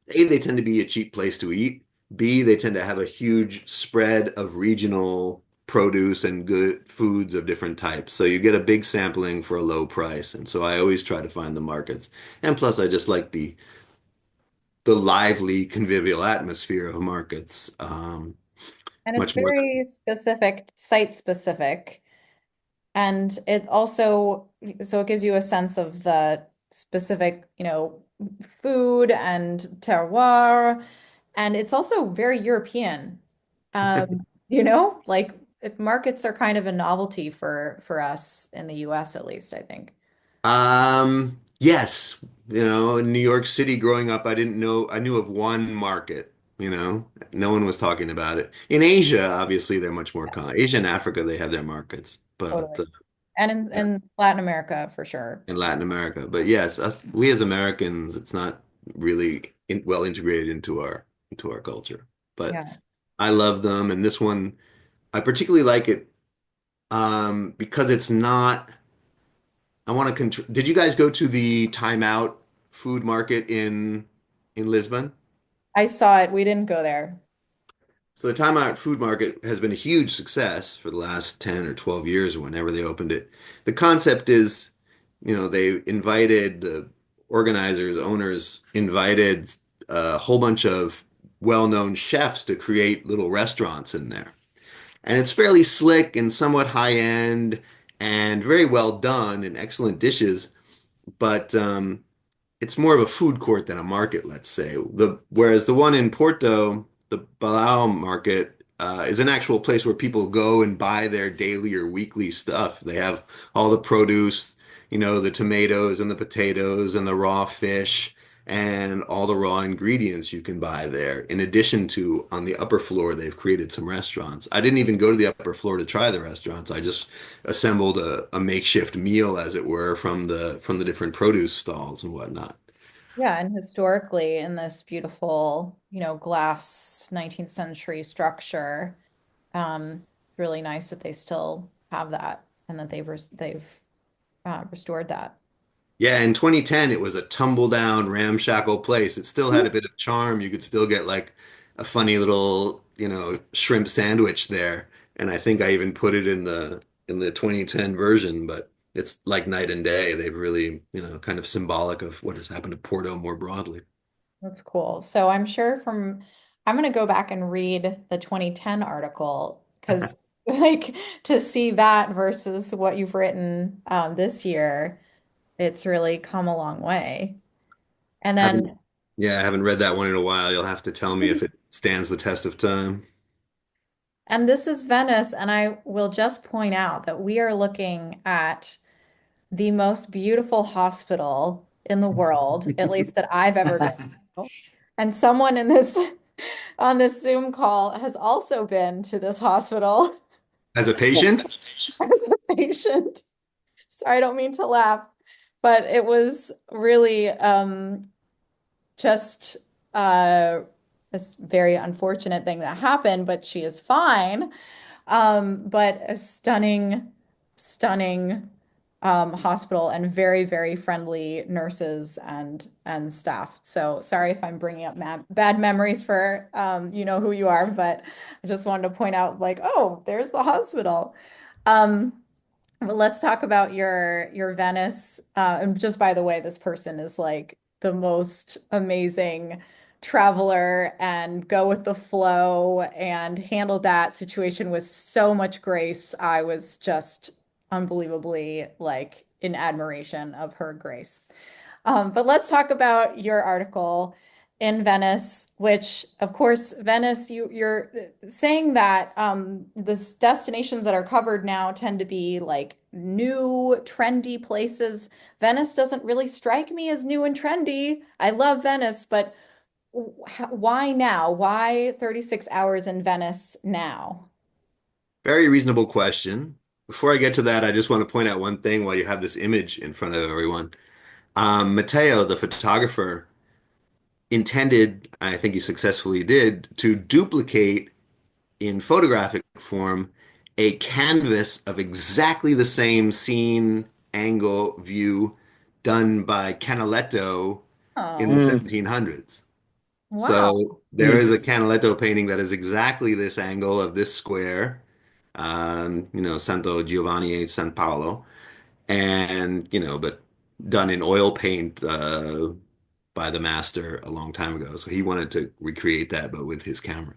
A, they tend to be a cheap place to eat. B, they tend to have a huge spread of regional produce and good foods of different types. So you get a big sampling for a low price. And so I always try to find the markets. And plus, I just like the lively, convivial atmosphere of markets. And it's Much more than very specific, site specific. And it also, so it gives you a sense of the specific, food and terroir. And it's also very European. Like markets are kind of a novelty for us in the US at least, I think. Yes, in New York City growing up, I didn't know, I knew of one market, no one was talking about it. In Asia, obviously, they're much more common. Asia and Africa, they have their markets, but Totally. And yeah, in Latin America for sure. in Latin America. But yes, we as Americans, it's not really well integrated into our culture. But Yeah. I love them, and this one, I particularly like it because it's not. I want to contr Did you guys go to the Time Out food market in Lisbon? I saw it. We didn't go there. So the Time Out food market has been a huge success for the last 10 or 12 years or whenever they opened it. The concept is, they invited the organizers, owners invited a whole bunch of well-known chefs to create little restaurants in there. And it's fairly slick and somewhat high end and very well done and excellent dishes. But it's more of a food court than a market, let's say. Whereas the one in Porto, the Palau market, is an actual place where people go and buy their daily or weekly stuff. They have all the produce, the tomatoes and the potatoes and the raw fish and all the raw ingredients you can buy there. In addition to on the upper floor, they've created some restaurants. I didn't even go to the upper floor to try the restaurants. I just assembled a makeshift meal, as it were, from the different produce stalls and whatnot. Yeah, and historically in this beautiful, glass 19th century structure, really nice that they still have that and that they've restored that. Yeah, in 2010, it was a tumble down, ramshackle place. It still had a bit of charm. You could still get like a funny little, shrimp sandwich there. And I think I even put it in the 2010 version, but it's like night and day. They've really, kind of symbolic of what has happened to Porto more broadly. That's cool. So I'm going to go back and read the 2010 article because like to see that versus what you've written this year, it's really come a long way. And Haven't, then yeah, I haven't read that one in a while. You'll have to tell me if it stands the test of time. And this is Venice, and I will just point out that we are looking at the most beautiful hospital in the world, at least that I've ever been to. And someone in this on this Zoom call has also been to this hospital As a patient? as a patient. Sorry, I don't mean to laugh, but it was really just this very unfortunate thing that happened, but she is fine. But a stunning hospital and very, very friendly nurses and staff. So sorry if I'm bringing up bad memories for you know who you are, but I just wanted to point out like, oh, there's the hospital. Um, but let's talk about your Venice. And just by the way, this person is like the most amazing traveler and go with the flow and handled that situation with so much grace. I was just unbelievably like in admiration of her grace. But let's talk about your article in Venice, which, of course, Venice, you're saying that the destinations that are covered now tend to be like new, trendy places. Venice doesn't really strike me as new and trendy. I love Venice, but why now? Why 36 hours in Venice now? Very reasonable question. Before I get to that, I just want to point out one thing while you have this image in front of everyone. Matteo, the photographer, intended, I think he successfully did, to duplicate in photographic form a canvas of exactly the same scene, angle, view done by Canaletto in the Oh, 1700s. wow. So there is a Canaletto painting that is exactly this angle of this square, Santo Giovanni e San Paolo, and but done in oil paint by the master a long time ago. So he wanted to recreate that, but with his camera,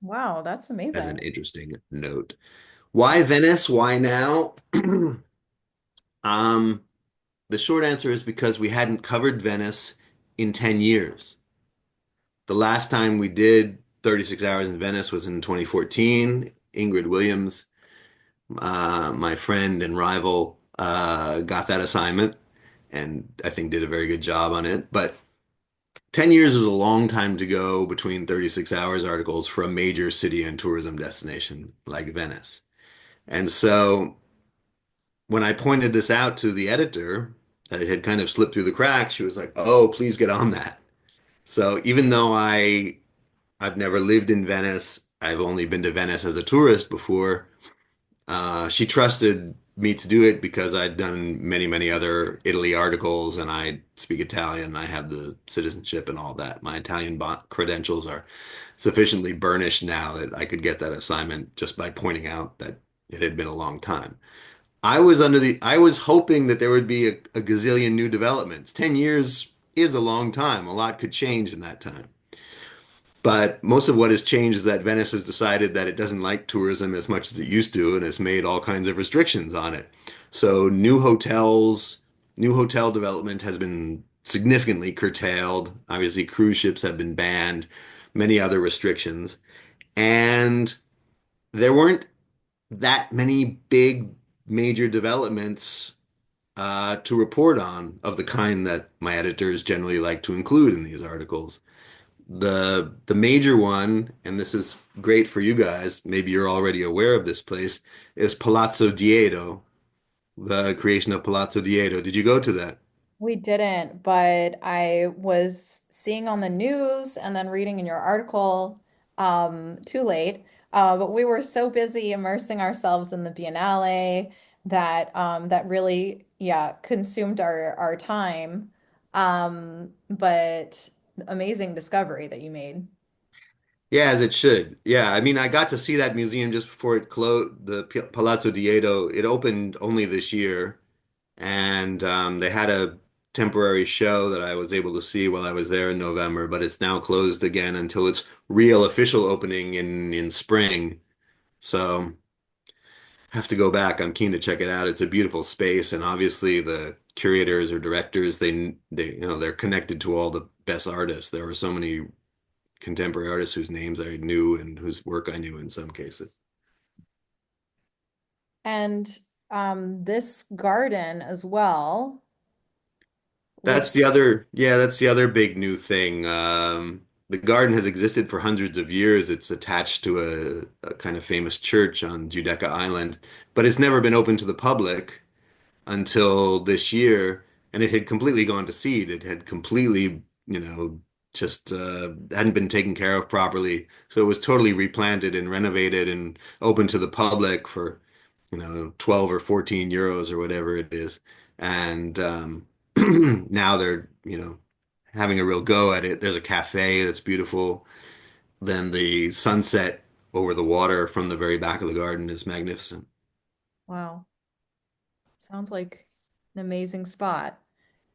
Wow, that's as an amazing. interesting note. Why Venice? Why now? Um, the short answer is because we hadn't covered Venice in 10 years. The last time we did 36 Hours in Venice was in 2014. Ingrid Williams, my friend and rival, got that assignment and I think did a very good job on it. But 10 years is a long time to go between 36 hours articles for a major city and tourism destination like Venice. And so when I pointed this out to the editor, that it had kind of slipped through the cracks, she was like, "Oh, please get on that." So even though I've never lived in Venice, I've only been to Venice as a tourist before. She trusted me to do it because I'd done many, many other Italy articles and I speak Italian. I have the citizenship and all that. My Italian credentials are sufficiently burnished now that I could get that assignment just by pointing out that it had been a long time. I was hoping that there would be a gazillion new developments. 10 years is a long time. A lot could change in that time. But most of what has changed is that Venice has decided that it doesn't like tourism as much as it used to and has made all kinds of restrictions on it. So new hotel development has been significantly curtailed. Obviously, cruise ships have been banned, many other restrictions. And there weren't that many big major developments to report on of the kind that my editors generally like to include in these articles. The major one, and this is great for you guys, maybe you're already aware of this place, is Palazzo Diedo, the creation of Palazzo Diedo. Did you go to that? We didn't, but I was seeing on the news and then reading in your article, too late. But we were so busy immersing ourselves in the Biennale that that really, yeah, consumed our time. But amazing discovery that you made. Yeah, as it should. Yeah, I mean, I got to see that museum just before it closed, the Palazzo Diedo. It opened only this year, and they had a temporary show that I was able to see while I was there in November, but it's now closed again until its real official opening in spring. So have to go back. I'm keen to check it out. It's a beautiful space, and obviously the curators or directors, they're connected to all the best artists. There were so many contemporary artists whose names I knew and whose work I knew in some cases. And this garden as well, which That's the other big new thing. The garden has existed for hundreds of years. It's attached to a kind of famous church on Giudecca Island, but it's never been open to the public until this year, and it had completely gone to seed. It had completely, just hadn't been taken care of properly. So it was totally replanted and renovated and open to the public for, 12 or 14 euros or whatever it is. And now they're, having a real go at it. There's a cafe that's beautiful. Then the sunset over the water from the very back of the garden is magnificent. wow, sounds like an amazing spot.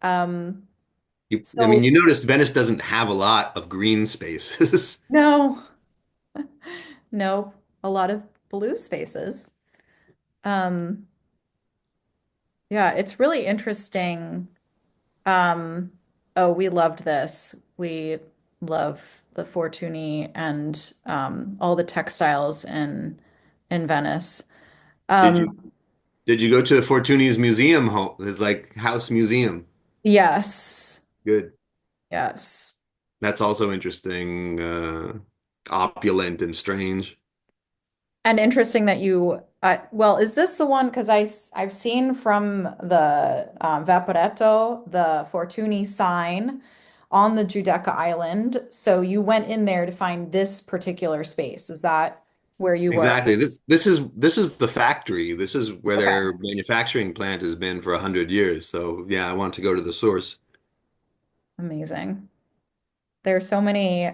Um, I so mean, you notice Venice doesn't have a lot of green spaces. no, no, a lot of blue spaces. Um, yeah, it's really interesting. Um, oh, we loved this. We love the Fortuny and all the textiles in Venice. Did you Um, did you go to the Fortuni's museum home? It's like house museum. yes, Good. yes. That's also interesting, opulent and strange. And interesting that you, well, is this the one? Because I've seen from the Vaporetto, the Fortuny sign on the Giudecca Island. So you went in there to find this particular space. Is that? where you were. Exactly. This is the factory. This is where Okay, their manufacturing plant has been for 100 years. So yeah, I want to go to the source. amazing. There are so many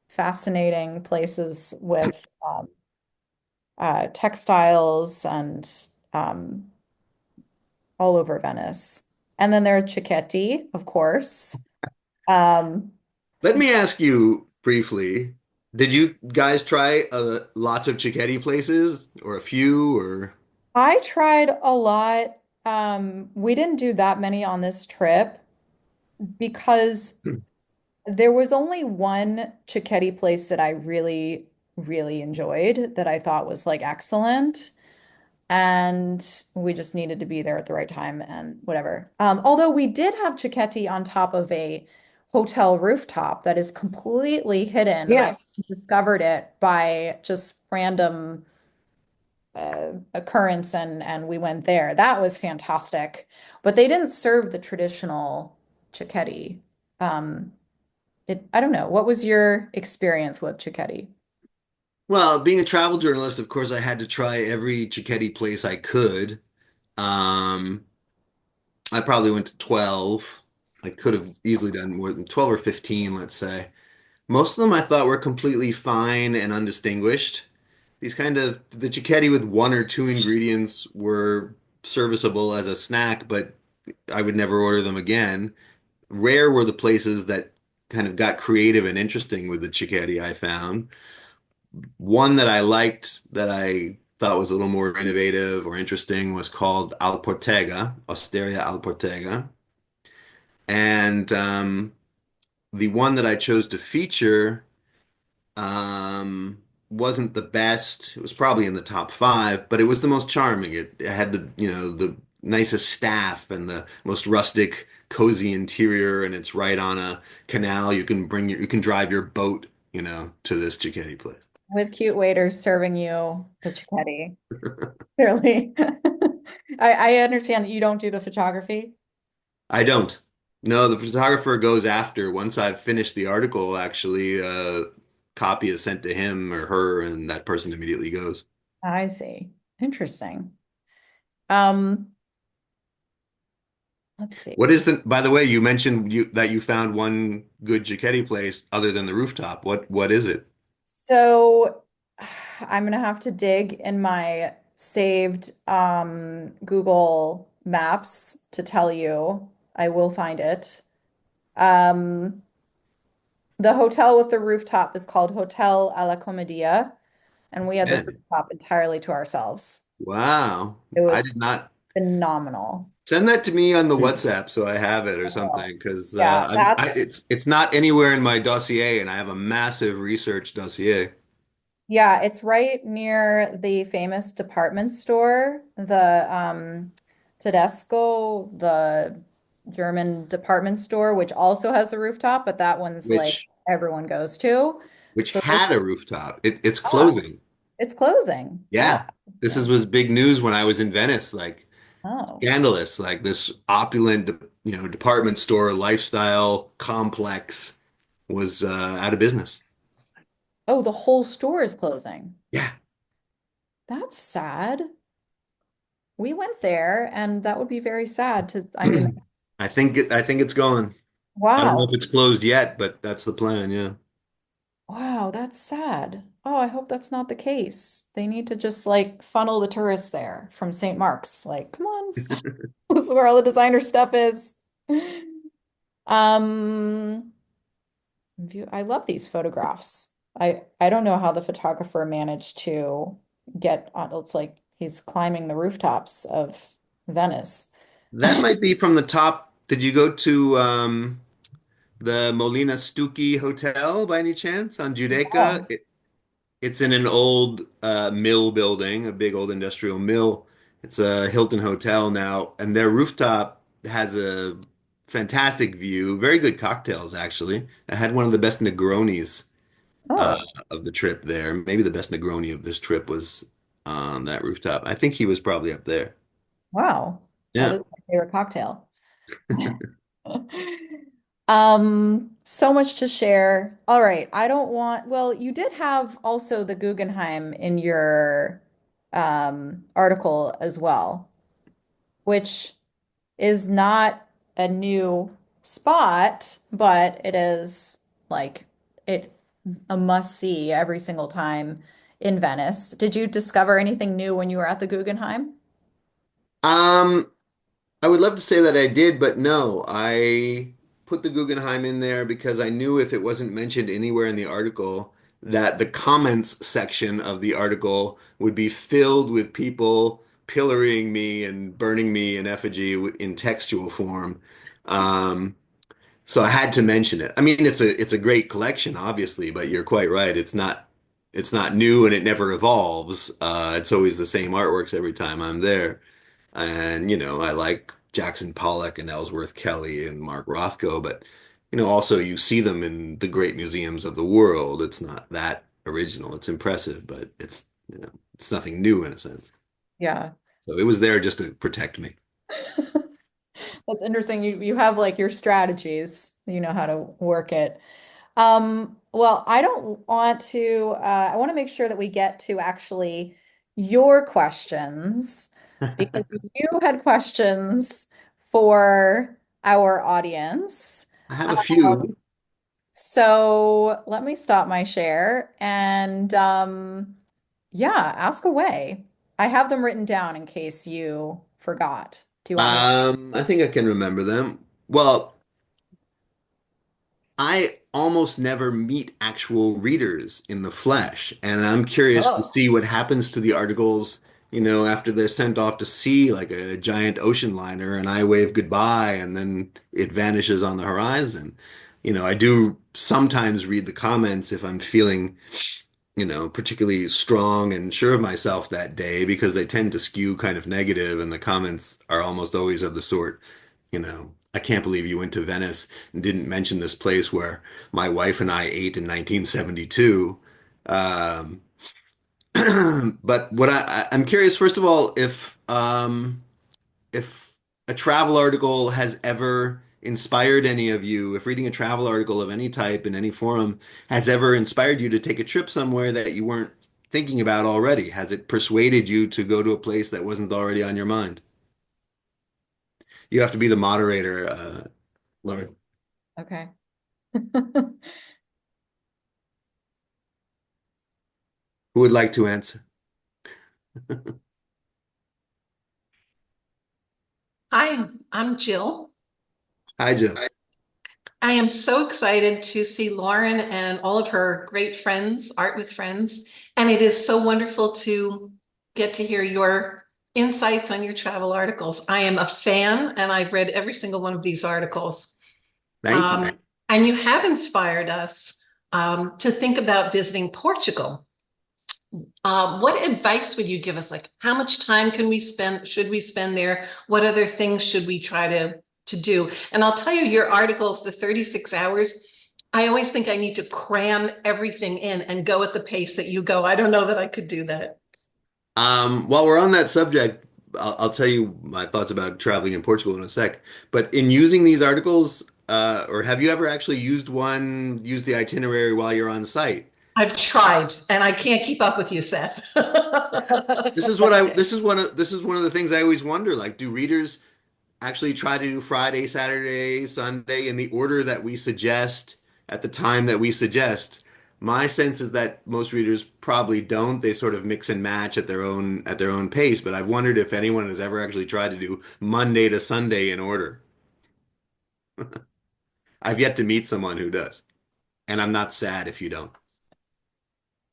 fascinating places with textiles and um, all over Venice. And then there are Cicchetti, of course. Um, Let me ask you briefly, did you guys try lots of Cicchetti places or a few or I tried a lot. We didn't do that many on this trip because there was only one Cicchetti place that I really, really enjoyed that I thought was like excellent. And we just needed to be there at the right time and whatever. Although we did have Cicchetti on top of a hotel rooftop that is completely hidden, and I Yeah. discovered it by just random occurrence, and we went there. That was fantastic. But they didn't serve the traditional Cicchetti. Um, I don't know. What was your experience with Cicchetti? Well, being a travel journalist, of course, I had to try every Cicchetti place I could. Um, I probably went to 12. I could have easily done more than 12 or 15, let's say. Most of them I thought were completely fine and undistinguished. These kind of the cicchetti with one or two ingredients were serviceable as a snack, but I would never order them again. Rare were the places that kind of got creative and interesting with the cicchetti I found. One that I liked that I thought was a little more innovative or interesting was called Al Portega, Osteria Al Portega. And the one that I chose to feature Um, wasn't the best. It was probably in the top five, but it was the most charming. It had the nicest staff and the most rustic, cozy interior, and it's right on a canal. You can drive your boat, to this Cicchetti place. With cute waiters serving you the Cicchetti, clearly. I understand that you don't do the photography. I don't. No, the photographer goes after. Once I've finished the article, actually, copy is sent to him or her, and that person immediately goes. I see. Interesting. Um, let's What see. is by the way, you mentioned that you found one good Cicchetti place other than the rooftop. What is it? So I'm gonna have to dig in my saved Google Maps to tell you. I will find it. Um, the hotel with the rooftop is called Hotel Alla Commedia, and we had the Yeah. rooftop entirely to ourselves. Wow. It I was did not phenomenal. send that to me on the WhatsApp so I have it or something because Yeah, it's not anywhere in my dossier and I have a massive research dossier. yeah, it's right near the famous department store, the Tedesco, the German department store, which also has a rooftop, but that one's like which everyone goes to. which So this had a rooftop. It's ah, closing. it's closing. Ah, Yeah. This interesting. was big news when I was in Venice, like Oh. scandalous, like this opulent, department store lifestyle complex was out of business. Oh, the whole store is closing. Yeah. That's sad. We went there and that would be very sad to, I mean, I think it's gone. I don't know wow. if it's closed yet, but that's the plan, yeah. Wow, that's sad. Oh, I hope that's not the case. They need to just like funnel the tourists there from St. Mark's. Like, come on, this is where all the designer stuff is. Um, I love these photographs. I don't know how the photographer managed to get on. It's like he's climbing the rooftops of Venice. That might be from the top. Did you go to the Molina Stucchi Hotel by any chance on Giudecca? Oh, It's in an old mill building, a big old industrial mill. It's a Hilton Hotel now, and their rooftop has a fantastic view. Very good cocktails, actually. I had one of the best Negronis uh, oh, of the trip there. Maybe the best Negroni of this trip was on that rooftop. I think he was probably up there. wow. That Yeah. is my favorite cocktail. So much to share. All right. I don't want, well, you did have also the Guggenheim in your article as well, which is not a new spot, but it is like it a must see every single time in Venice. Did you discover anything new when you were at the Guggenheim? Um, I would love to say that I did, but no, I put the Guggenheim in there because I knew if it wasn't mentioned anywhere in the article, that the comments section of the article would be filled with people pillorying me and burning me in effigy in textual form. Um, so I had to mention it. I mean, it's a great collection, obviously, but you're quite right. It's not new and it never evolves. It's always the same artworks every time I'm there. And, I like Jackson Pollock and Ellsworth Kelly and Mark Rothko, but, also you see them in the great museums of the world. It's not that original. It's impressive, but it's nothing new in a sense. Yeah. So it was there just to protect me. That's interesting. You have like your strategies. You know how to work it. Well, I don't want to, I want to make sure that we get to actually your questions because you had questions for our audience. I have a few. So let me stop my share and yeah, ask away. I have them written down in case you forgot. Do you want me? I think I can remember them. Well, I almost never meet actual readers in the flesh, and I'm curious to Oh, see what happens to the articles, after they're sent off to sea like a giant ocean liner, and I wave goodbye, and then it vanishes on the horizon. I do sometimes read the comments if I'm feeling, particularly strong and sure of myself that day, because they tend to skew kind of negative, and the comments are almost always of the sort, I can't believe you went to Venice and didn't mention this place where my wife and I ate in 1972. Um, but I'm curious, first of all, if a travel article has ever inspired any of you, if reading a travel article of any type in any forum has ever inspired you to take a trip somewhere that you weren't thinking about already. Has it persuaded you to go to a place that wasn't already on your mind? You have to be the moderator, Lauren. okay. Who would like to answer? Hi, I'm Jill. Hi, Jill. I am so excited to see Lauren and all of her great friends, Art with Friends. And it is so wonderful to get to hear your insights on your travel articles. I am a fan and I've read every single one of these articles. Thank you. Um, and you have inspired us to think about visiting Portugal. What advice would you give us? Like, how much time should we spend there? What other things should we try to do? And I'll tell you, your articles, the 36 hours, I always think I need to cram everything in and go at the pace that you go. I don't know that I could do that. While we're on that subject, I'll tell you my thoughts about traveling in Portugal in a sec. But in using these articles, or have you ever actually used the itinerary while you're on site? I've tried and I can't keep up with you, Seth. This is one of the things I always wonder, like, do readers actually try to do Friday, Saturday, Sunday in the order that we suggest at the time that we suggest? My sense is that most readers probably don't. They sort of mix and match at their own pace, but I've wondered if anyone has ever actually tried to do Monday to Sunday in order. I've yet to meet someone who does, and I'm not sad if you don't.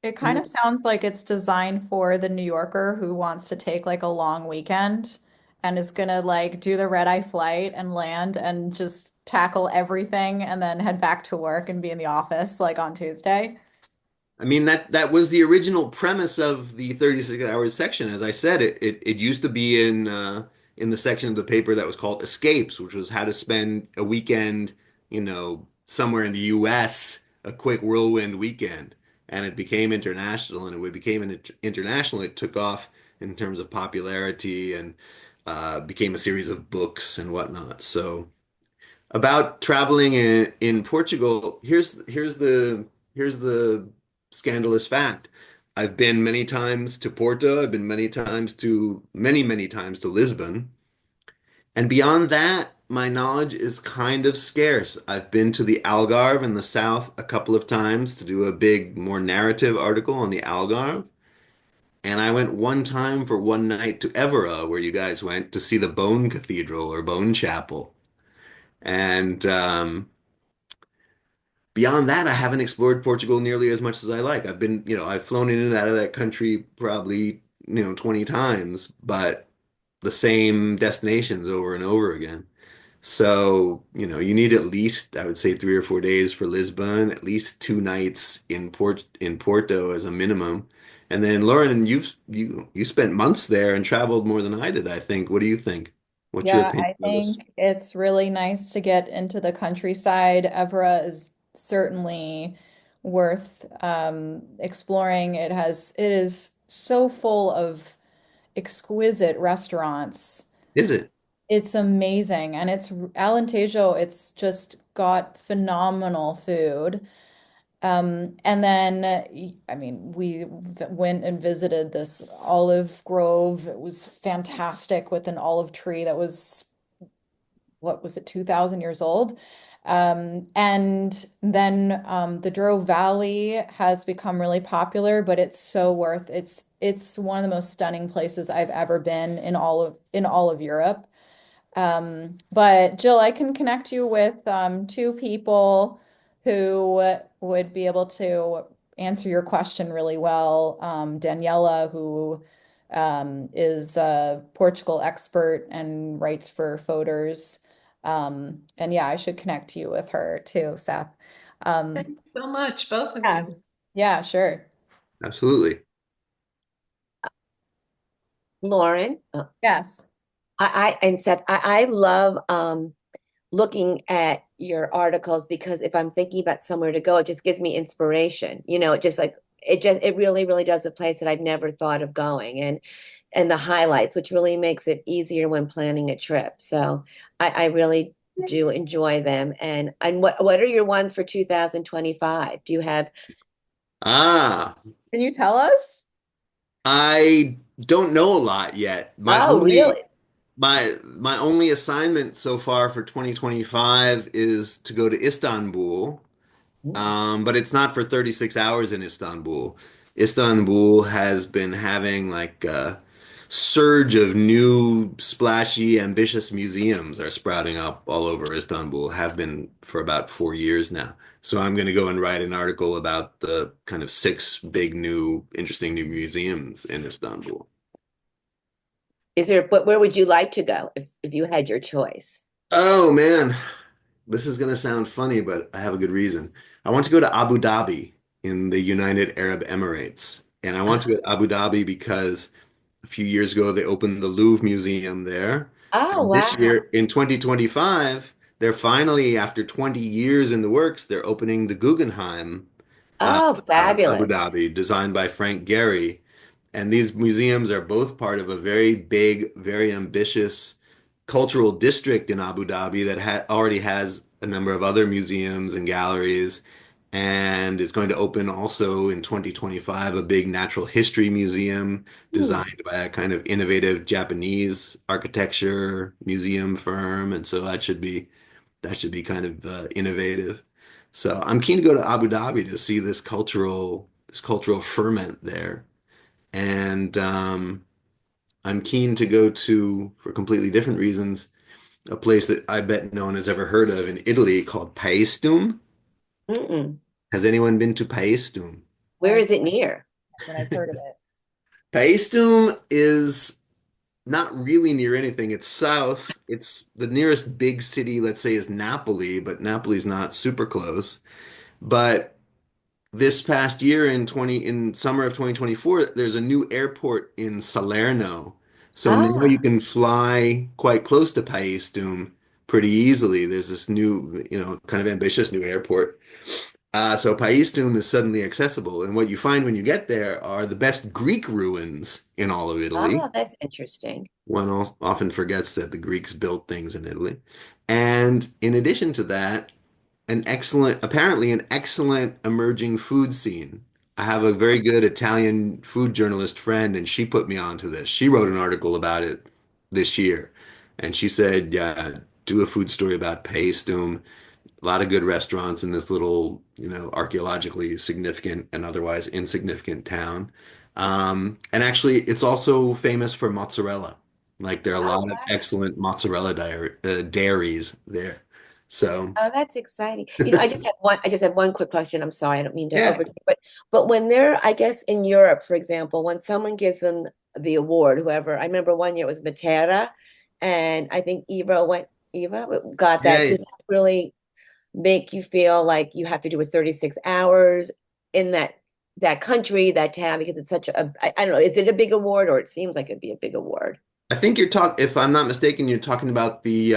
It kind of sounds like it's designed for the New Yorker who wants to take like a long weekend and is gonna like do the red eye flight and land and just tackle everything and then head back to work and be in the office like on Tuesday. I mean, that was the original premise of the 36 hours section. As I said, it used to be in the section of the paper that was called Escapes, which was how to spend a weekend, somewhere in the US, a quick whirlwind weekend. And it became international, and it became international. It took off in terms of popularity and became a series of books and whatnot. So About traveling in Portugal, here's the scandalous fact. I've been many times to Porto, I've been many times to Lisbon. And beyond that, my knowledge is kind of scarce. I've been to the Algarve in the south a couple of times to do a big, more narrative article on the Algarve. And I went one time for one night to Évora, where you guys went to see the Bone Cathedral or Bone Chapel. And beyond that, I haven't explored Portugal nearly as much as I like. I've flown in and out of that country probably, 20 times, but the same destinations over and over again. So, you need at least, I would say, 3 or 4 days for Lisbon, at least 2 nights in Porto as a minimum. And then Lauren, you spent months there and traveled more than I did, I think. What do you think? What's your Yeah, opinion I of this? think it's really nice to get into the countryside. Evora is certainly worth exploring. It is so full of exquisite restaurants. Is it? It's amazing. And it's Alentejo, it's just got phenomenal food. And then, I mean, went and visited this olive grove. It was fantastic with an olive tree that was, what was it, 2,000 years old. And then the Douro Valley has become really popular, but it's so worth it's one of the most stunning places I've ever been in all of Europe. But Jill, I can connect you with two people who would be able to answer your question really well. Daniela, who is a Portugal expert and writes for Foders. And yeah, I should connect you with her too, Seth. Um, Thanks so much, both of yeah, you. yeah, sure. Absolutely. Lauren, Yes. and Seth, I love looking at your articles because if I'm thinking about somewhere to go, it just gives me inspiration. It just like it really, really does a place that I've never thought of going and the highlights, which really makes it easier when planning a trip. So I really do enjoy them. And what are your ones for 2025? Do you have? Ah, Can you tell us? I don't know a lot yet. Oh, really? My only assignment so far for 2025 is to go to Istanbul. Mm. But it's not for 36 hours in Istanbul. Istanbul has been having like a surge of new, splashy, ambitious museums are sprouting up all over Istanbul, have been for about 4 years now. So I'm going to go and write an article about the kind of six big new, interesting new museums in Istanbul. But where would you like to go if you had your choice? Oh man, this is going to sound funny, but I have a good reason. I want to go to Abu Dhabi in the United Arab Emirates. And I want to go to Abu Dhabi because a few years ago they opened the Louvre Museum there. Oh, And this wow. year in 2025, they're finally, after 20 years in the works, they're opening the Guggenheim Oh, Abu fabulous. Dhabi, designed by Frank Gehry. And these museums are both part of a very big, very ambitious cultural district in Abu Dhabi that already has a number of other museums and galleries. And is going to open also in 2025 a big natural history museum Hmm. designed by a kind of innovative Japanese architecture museum firm. And so that should be kind of innovative. So I'm keen to go to Abu Dhabi to see this cultural ferment there. And I'm keen to go to, for completely different reasons, a place that I bet no one has ever heard of in Italy called Paestum. Mm-mm. Has anyone been to Paestum? Where is it near? When I've heard of it. Paestum is not really near anything. It's south. It's the nearest big city, let's say, is Napoli, but Napoli's not super close. But this past year in summer of 2024, there's a new airport in Salerno. So now you Ah, can fly quite close to Paestum pretty easily. There's this new, kind of ambitious new airport. So Paestum is suddenly accessible. And what you find when you get there are the best Greek ruins in all of Italy. that's interesting. One often forgets that the Greeks built things in Italy. And in addition to that, apparently an excellent emerging food scene. I have a very good Italian food journalist friend, and she put me onto this. She wrote an article about it this year, and she said, yeah, do a food story about Paestum. A lot of good restaurants in this little, archaeologically significant and otherwise insignificant town. And actually, it's also famous for mozzarella. Like there are a Oh, lot of right. excellent mozzarella dairies there. So, Oh, that's exciting. I just have one quick question. I'm sorry, I don't mean to yeah, overtake, but when they're, I guess in Europe, for example, when someone gives them the award, whoever, I remember one year it was Matera, and I think Eva got that. yeah. Does that really make you feel like you have to do it 36 hours in that country, that town, because it's such I don't know, is it a big award or it seems like it'd be a big award? I think if I'm not mistaken, you're talking about the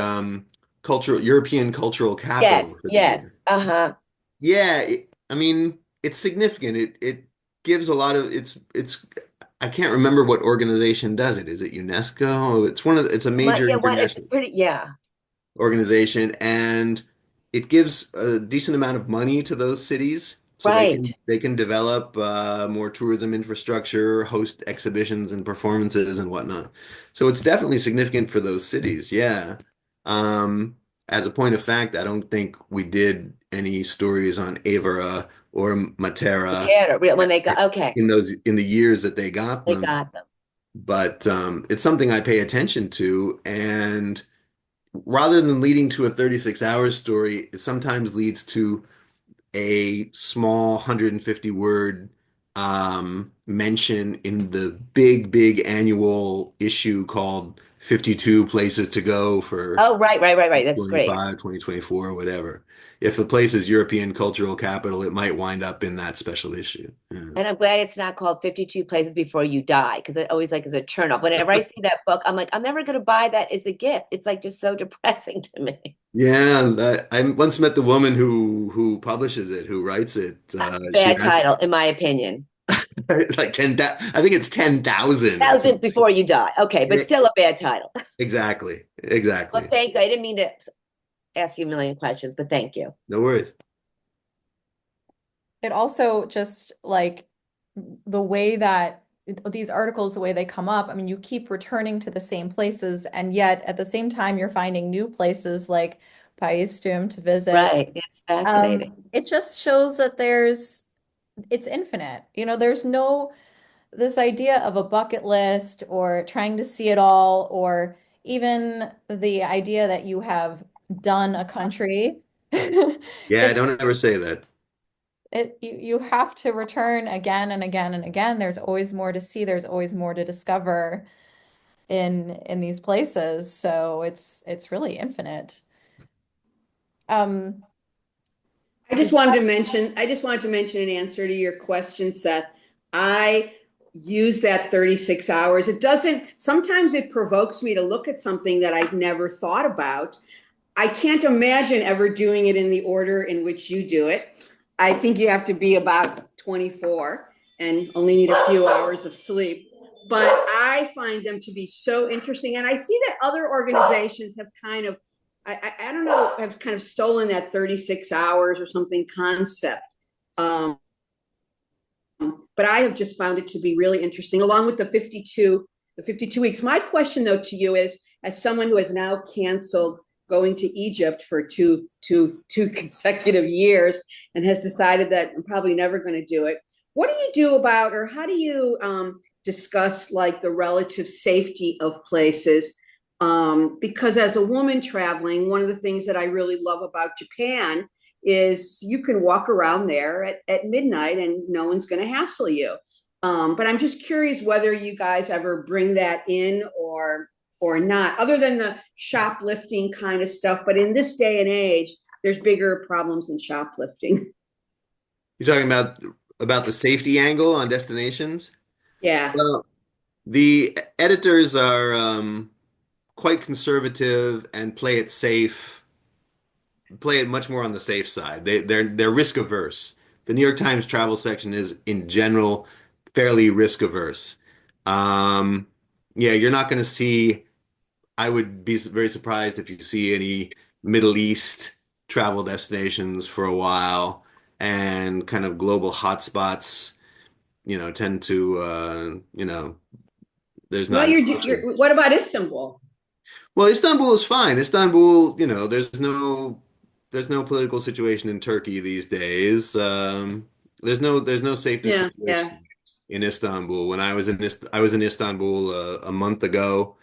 European cultural capital Yes, for the yes. year. Uh-huh. Yeah, I mean, it's significant. It gives a lot of I can't remember what organization does it. Is it UNESCO? It's a major Yeah, what it's international pretty, yeah, organization, and it gives a decent amount of money to those cities so right. they can develop more tourism infrastructure, host exhibitions and performances and whatnot. So it's definitely significant for those cities. Yeah. Um, as a point of fact, I don't think we did any stories on Avera or Matera Matera, when they got, okay, in the years that they got they them, got them. but it's something I pay attention to, and rather than leading to a 36 hours story, it sometimes leads to a small 150 word mention in the big annual issue called 52 Places to Go for Oh, right. That's great. 25, 2024, or whatever. If the place is European cultural capital, it might wind up in that special issue. Yeah. And I'm glad it's not called 52 Places Before You Die, because it always like is a turnoff. Whenever I see that book, I'm like, I'm never going to buy that as a gift. It's like just so depressing to me. Yeah, I once met the woman who publishes it, who writes it. She Bad has title, in my opinion. like 10,000. I think it's 10,000 or Thousand something. Before You Die. Okay, but Yeah, still a bad title. exactly. Well, Exactly. thank you. I didn't mean to ask you a million questions, but thank you. No worries. It also just like the way that these articles, the way they come up, I mean, you keep returning to the same places, and yet at the same time, you're finding new places like Paestum to visit. Right. It's fascinating. It just shows that it's infinite. There's no this idea of a bucket list or trying to see it all, or even the idea that you have done a country. Yeah, It's don't ever say that. you have to return again and again and again. There's always more to see. There's always more to discover in these places. So it's really infinite. Um, did I just wanted to mention in answer to your question, Seth. I use that 36 hours. It doesn't, sometimes it provokes me to look at something that I've never thought about. I can't imagine ever doing it in the order in which you do it. I think you have to be about 24 and only need a few hours of sleep. But I find them to be so interesting. And I see that other organizations have kind of, I don't know, have kind of stolen that 36 hours or something concept. Um, but I have just found it to be really interesting, along with the 52 weeks. My question, though, to you is, as someone who has now canceled going to Egypt for two consecutive years and has decided that I'm probably never going to do it. What do you do about, or how do you discuss like the relative safety of places? Because as a woman traveling, one of the things that I really love about Japan is you can walk around there at midnight and no one's going to hassle you. But I'm just curious whether you guys ever bring that in or not, other than the shoplifting kind of stuff. But in this day and age, there's bigger problems than shoplifting. You're talking about the safety angle on destinations? Yeah. Well, the editors are quite conservative and play it much more on the safe side. They're risk averse. The New York Times travel section is in general fairly risk averse. Yeah, you're not going to see. I would be very surprised if you see any Middle East travel destinations for a while, and kind of global hotspots, tend to, there's Well, not. what about Istanbul? Well, Istanbul is fine. Istanbul, there's no political situation in Turkey these days. There's no safety Yeah, yeah. situation in Istanbul. When I was in Istanbul a month ago,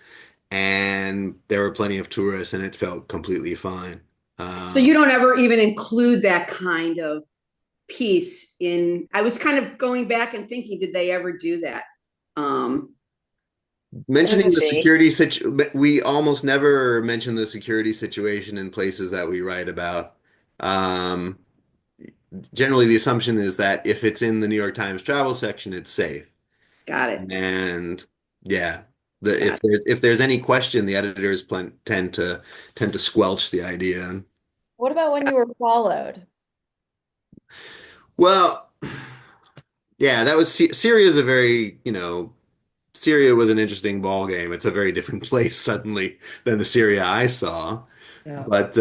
and there were plenty of tourists, and it felt completely fine. So you Um, don't ever even include that kind of piece in. I was kind of going back and thinking, did they ever do that? Um, Mentioning the Embassy. we almost never mention the security situation in places that we write about. Um, Generally, the assumption is that if it's in the New York Times travel section, it's safe. got it. And yeah, Got it. if there's any question, the editors tend to squelch the idea. What about when you were followed? Well, yeah, that was Syria is a very, Syria was an interesting ball game. It's a very different place suddenly than the Syria I saw. Yeah. But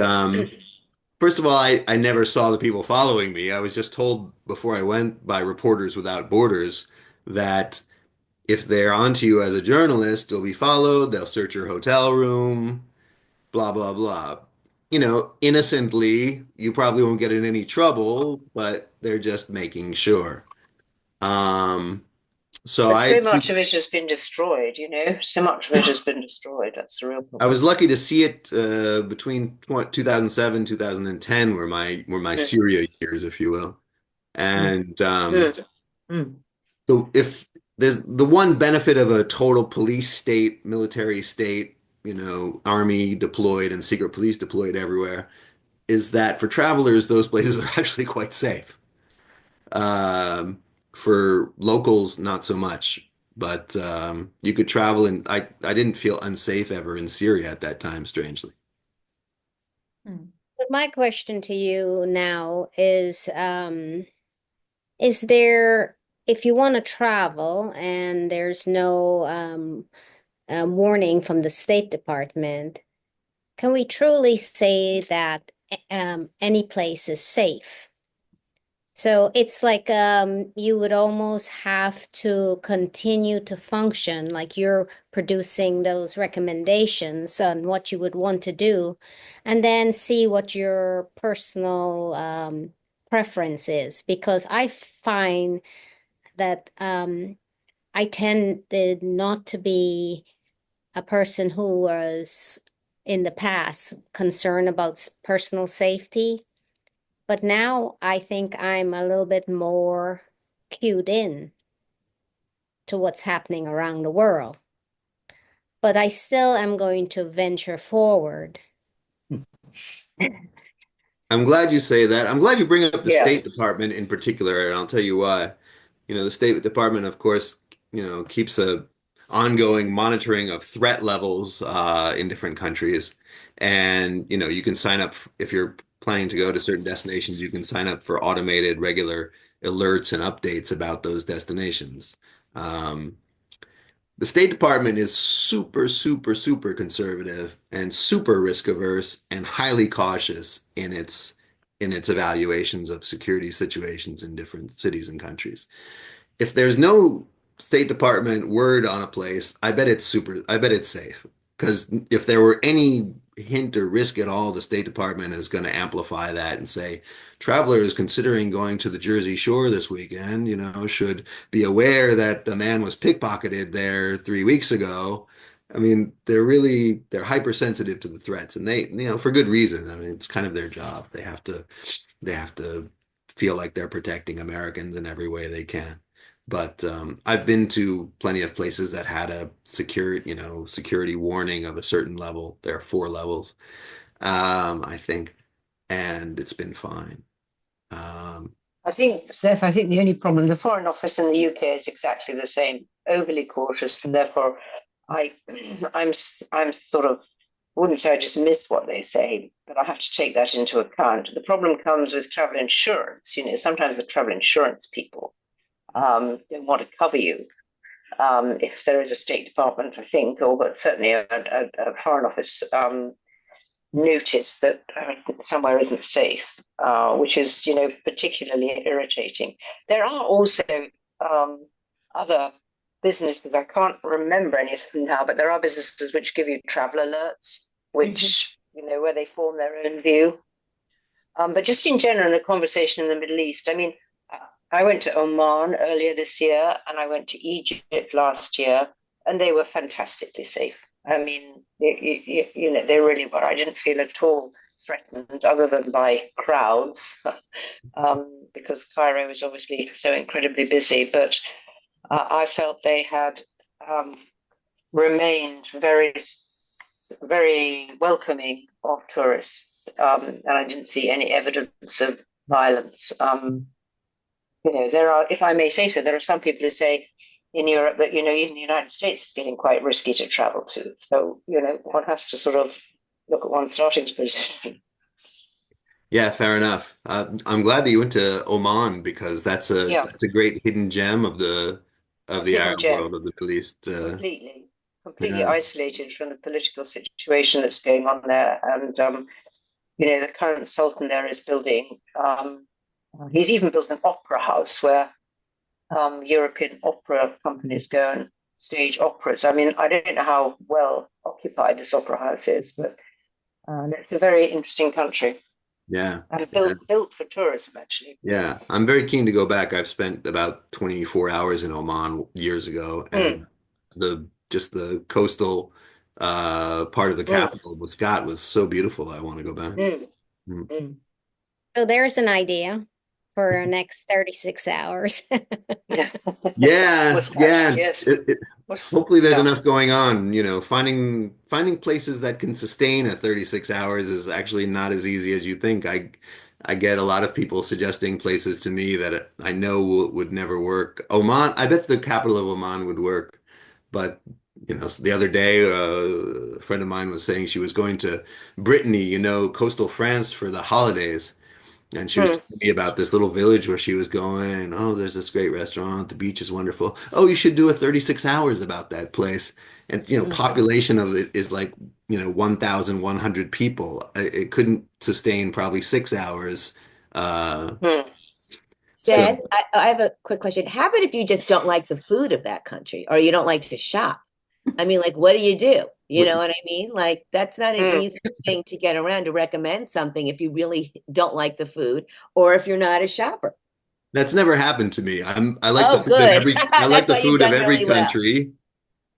first of all, I never saw the people following me. I was just told before I went by Reporters Without Borders that if they're onto you as a journalist, you'll be followed, they'll search your hotel room, blah, blah, blah. Innocently, you probably won't get in any trouble, but they're just making sure. Um, so But so much of it has been destroyed, so much of it has been destroyed. That's the real I problem. was lucky to see it between 2007, 2010 were my Mm. Syria years, if you will. Mm. And Mm. Mm. so if there's the one benefit of a total police state, military state, army deployed and secret police deployed everywhere, is that for travelers, those places are actually quite safe. For locals, not so much. But you could travel, and I didn't feel unsafe ever in Syria at that time, strangely. Hmm. But my question to you now is there, if you want to travel and there's no warning from the State Department, can we truly say that any place is safe? So it's like you would almost have to continue to function like you're producing those recommendations on what you would want to do, and then see what your personal preference is. Because I find that I tended not to be a person who was in the past concerned about personal safety. But now I think I'm a little bit more cued in to what's happening around the world. But I still am going to venture forward. I'm glad you say that. I'm glad you bring up the Yeah. State Department in particular, and I'll tell you why. The State Department, of course, keeps a ongoing monitoring of threat levels in different countries. And, you can sign up if you're planning to go to certain destinations, you can sign up for automated regular alerts and updates about those destinations. Um, the State Department is super, super, super conservative and super risk averse and highly cautious in its evaluations of security situations in different cities and countries. If there's no State Department word on a place, I bet it's safe. Because if there were any hint or risk at all, the State Department is going to amplify that and say, travelers considering going to the Jersey Shore this weekend, should be aware that a man was pickpocketed there 3 weeks ago. I mean, they're hypersensitive to the threats, and they, for good reason. I mean, it's kind of their job. They have to feel like they're protecting Americans in every way they can. But I've been to plenty of places that had a security warning of a certain level. There are 4 levels, I think, and it's been fine. Um, I think, Seth, the only problem, the Foreign Office in the UK is exactly the same, overly cautious, and therefore I, I'm sort of, wouldn't say I dismiss what they say, but I have to take that into account. The problem comes with travel insurance. Sometimes the travel insurance people don't want to cover you. If there is a State Department, I think, or but certainly a Foreign Office notice that somewhere isn't safe, which is, particularly irritating. There are also other businesses, I can't remember any of them now, but there are businesses which give you travel alerts, Mhm. which, where they form their own view. But just in general, in the conversation in the Middle East, I mean, I went to Oman earlier this year and I went to Egypt last year, and they were fantastically safe. I mean, they really were. I didn't feel at all threatened other than by crowds, because Cairo is obviously so incredibly busy. But I felt they had remained very, very welcoming of tourists, and I didn't see any evidence of violence. There are, if I may say so, there are some people who say in Europe that, even the United States is getting quite risky to travel to. So, one has to sort of look at one's starting position. Yeah, fair enough. I'm glad that you went to Oman because Yeah, that's a great hidden gem a of the hidden Arab gem, world of the Middle East. completely Yeah. isolated from the political situation that's going on there. And, the current sultan there is building, he's even built an opera house where European opera companies go and stage operas. I mean, I don't know how well occupied this opera house is, but it's a very interesting country Yeah. and Yeah. built for tourism, actually. Yeah. I'm very keen to go back. I've spent about 24 hours in Oman years ago, Mm, and just the coastal part of the mm, capital, Muscat, was so beautiful. I want to go back. mm, Mm. mm. So there's an idea for our next 36 hours. Yeah. Yeah, Muscat, yeah. yes. Hopefully there's Yeah. enough going on. Finding places that can sustain a 36 hours is actually not as easy as you think. I get a lot of people suggesting places to me that I know would never work. Oman, I bet the capital of Oman would work, but so the other day, a friend of mine was saying she was going to Brittany, coastal France for the holidays. And she was Mm, telling me about this little village where she was going. Oh, there's this great restaurant. The beach is wonderful. Oh, you should do a 36 hours about that place. And, mhm, population of it is like, 1,100 people. It couldn't sustain probably 6 hours. Uh, mm. so Seth, I have a quick question. How about if you just don't like the food of that country or you don't like to shop? I mean, like, what do you do? You what, know what I mean? Like, that's not an Mm. easy thing to get around to recommend something if you really don't like the food or if you're not a shopper. that's never happened to me. I like the Oh, food of good. I like That's the why you've food of done every really well. country.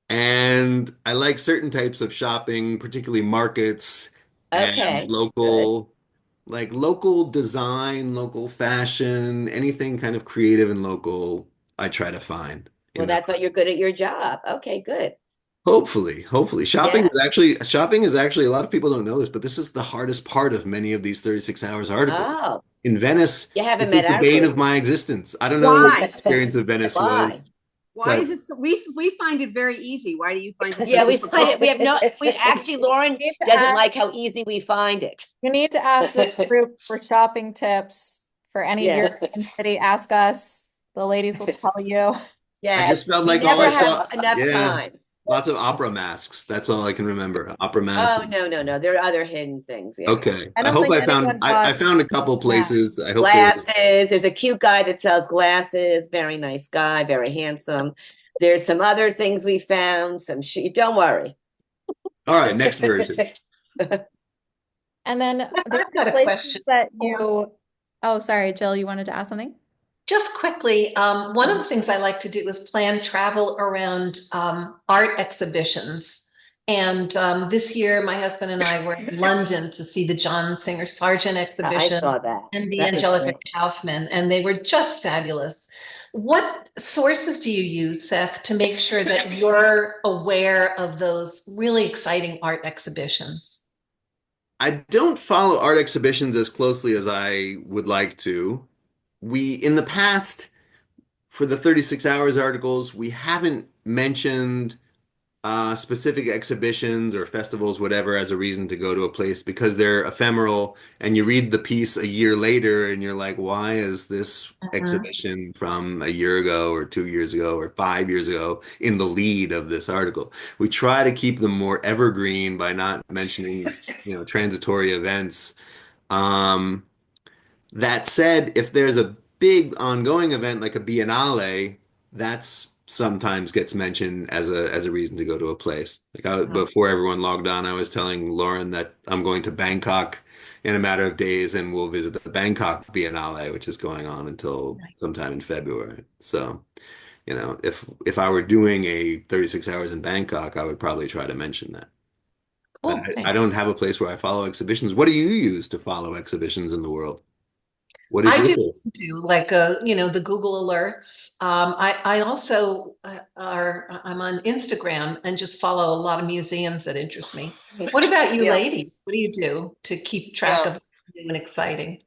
And I like certain types of shopping, particularly markets and Okay, good. local design, local fashion, anything kind of creative and local, I try to find in Well, that. that's why you're good at your job. Okay, good. Hopefully. Yeah. Shopping is actually, a lot of people don't know this, but this is the hardest part of many of these 36 hours articles. Oh, In Venice, you haven't this is met the our bane group. of my existence. I don't know what your Why? experience of Venice was, Why? Why but is it so we find it very easy. Why do you find it so Yeah, we find it. difficult? We have no, we actually, Lauren You need to doesn't ask, like how easy we find it. you need to ask the group for shopping tips for any Yeah. European city. Ask us. The ladies will tell you. I just Yes. felt We like all I never have saw, enough yeah. time. Lots of opera masks. That's all I can remember. Opera masks. Oh, no, no, no. There are other hidden things. Yeah. Okay. I I don't hope think I found anyone bought. I found a couple Yeah. places. I hope they were Glasses. There's a cute guy that sells glasses. Very nice guy, very handsome. There's some other things we found. Some shit. Don't worry. all right. Next version. And then there's I've got a places question. that you. Oh, sorry, Jill, you wanted to ask something? Just quickly, one of the things I like to do is plan travel around art exhibitions. And this year, my husband and I were in London to see the John Singer Sargent I exhibition saw that. and the That was Angelica great. Kaufman, and they were just fabulous. What sources do you use, Seth, to make sure that you're aware of those really exciting art exhibitions? I don't follow art exhibitions as closely as I would like to. In the past, for the 36 hours articles, we haven't mentioned specific exhibitions or festivals, whatever, as a reason to go to a place because they're ephemeral and you read the piece a year later and you're like, why is this Mhm. exhibition from a year ago or 2 years ago or 5 years ago in the lead of this article? We try to keep them more evergreen by not mentioning, transitory events. Um, that said, if there's a big ongoing event like a biennale, that's sometimes gets mentioned as a reason to go to a place. Before everyone logged on, I was telling Lauren that I'm going to Bangkok in a matter of days, and we'll visit the Bangkok Biennale, which is going on until sometime in February. So, if I were doing a 36 hours in Bangkok, I would probably try to mention that. But Cool. I don't have a place where I follow exhibitions. What do you use to follow exhibitions in the world? What is I your do source? like the Google alerts. I also I'm on Instagram and just follow a lot of museums that interest me. What about you, Yeah, lady? What do you do to keep track yeah, of new and exciting?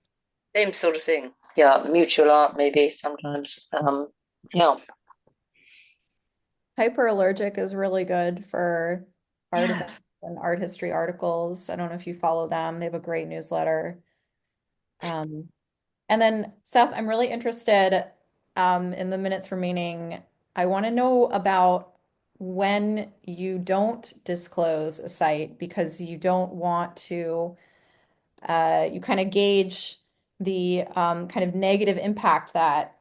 same sort of thing. Yeah, mutual art maybe sometimes. Yeah. Hyperallergic is really good for art events Yes. and art history articles. I don't know if you follow them. They have a great newsletter. Um, and then, Seth, I'm really interested in the minutes remaining. I want to know about when you don't disclose a site because you don't want to, you kind of gauge the kind of negative impact that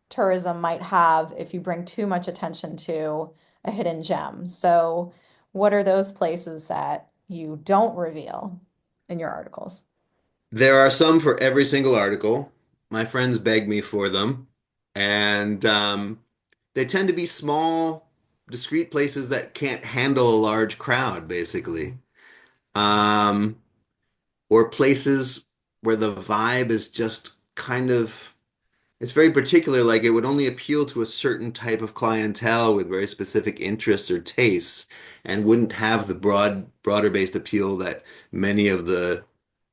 tourism might have if you bring too much attention to a hidden gem. So, what are those places that you don't reveal in your articles? There are some for every single article. My friends beg me for them, and they tend to be small, discreet places that can't handle a large crowd, basically, um, or places where the vibe is just kind of. It's very particular, like it would only appeal to a certain type of clientele with very specific interests or tastes and wouldn't have the broader based appeal that many of the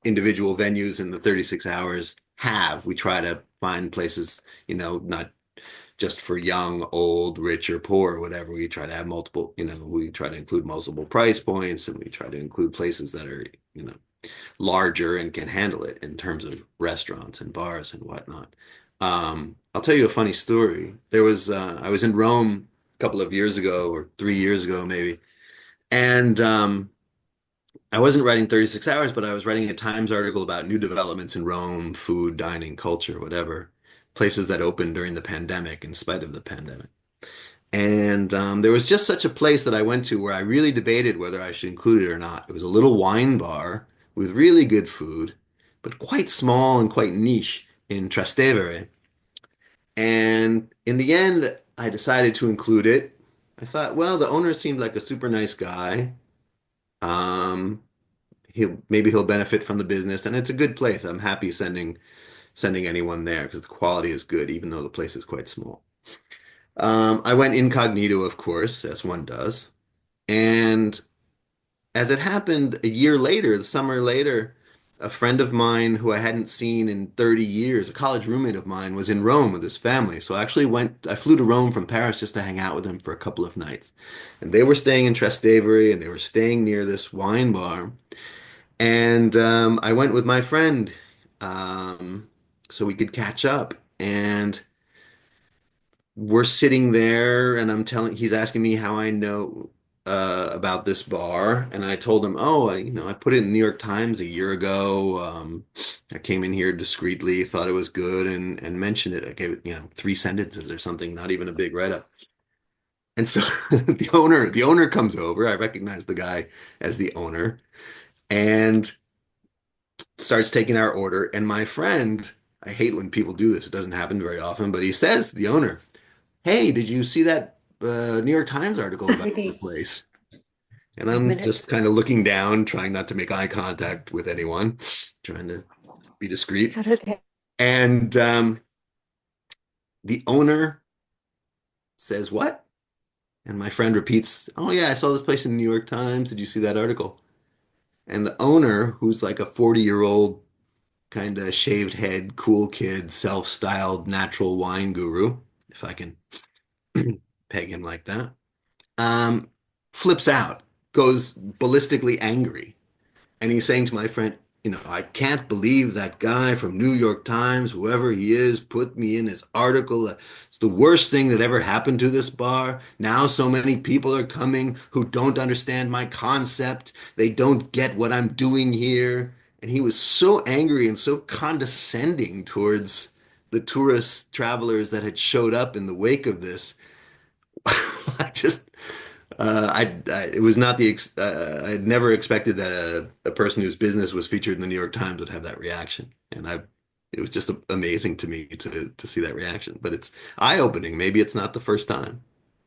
individual venues in the 36 hours have. We try to find places, not just for young, old, rich, or poor, or whatever. We try to have multiple, we try to include multiple price points and we try to include places that are, larger and can handle it in terms of restaurants and bars and whatnot. I'll tell you a funny story. I was in Rome a couple of years ago or 3 years ago maybe, and I wasn't writing 36 hours, but I was writing a Times article about new developments in Rome, food, dining, culture, whatever, places that opened during the pandemic in spite of the pandemic. And there was just such a place that I went to where I really debated whether I should include it or not. It was a little wine bar with really good food, but quite small and quite niche in Trastevere. And in the end, I decided to include it. I thought, well, the owner seemed like a super nice guy. Um, he'll benefit from the business, and it's a good place. I'm happy sending anyone there because the quality is good, even though the place is quite small. I went incognito, of course, as one does. And as it happened a year later, the summer later, a friend of mine who I hadn't seen in 30 years, a college roommate of mine, was in Rome with his family. So I flew to Rome from Paris just to hang out with him for a couple of nights. And they were staying in Trastevere and they were staying near this wine bar. And I went with my friend um, so we could catch up. And we're sitting there and he's asking me how I know about this bar. And I told him, oh, I put it in the New York Times a year ago. I came in here discreetly, thought it was good and mentioned it. I gave it, 3 sentences or something, not even a big write-up. And so the owner comes over. I recognize the guy as the owner and starts taking our order. And my friend, I hate when people do this. It doesn't happen very often, but he says, the owner, hey, did you see that New York Times article about the Maybe place? And I'm just 5 minutes. kind of looking down, trying not to make eye contact with anyone, trying to be Is discreet. that okay? And the owner says, what? And my friend repeats, oh, yeah, I saw this place in the New York Times. Did you see that article? And the owner, who's like a 40-year-old, kind of shaved head, cool kid, self-styled natural wine guru, if I can peg him like that, um, flips out, goes ballistically angry. And he's saying to my friend, I can't believe that guy from New York Times, whoever he is, put me in his article. It's the worst thing that ever happened to this bar. Now so many people are coming who don't understand my concept. They don't get what I'm doing here. And he was so angry and so condescending towards the tourist travelers that had showed up in the wake of this. I just it was not I had never expected that a person whose business was featured in the New York Times would have that reaction, and it was just amazing to me to see that reaction. But it's eye-opening. Maybe it's not the first time.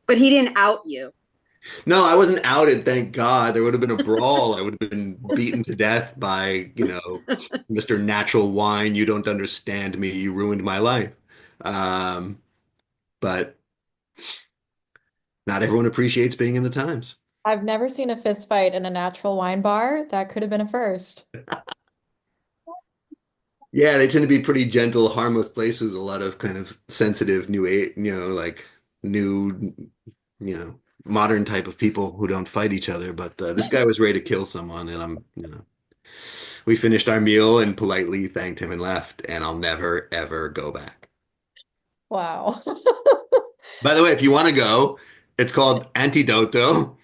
But he didn't out you. No, I wasn't outed, thank God. There would have been a brawl. I would have been beaten to death by, Mr. Natural Wine. You don't understand me. You ruined my life. Um, but not everyone appreciates being in the Times. I've never seen a fist fight in a natural wine bar. That could have been a first. Yeah, they tend to be pretty gentle, harmless places. A lot of kind of sensitive new age, like new, modern type of people who don't fight each other. But this guy was ready to kill someone, and we finished our meal and politely thanked him and left. And I'll never ever go back. Wow. By the way, if you want to go, it's called Antidoto.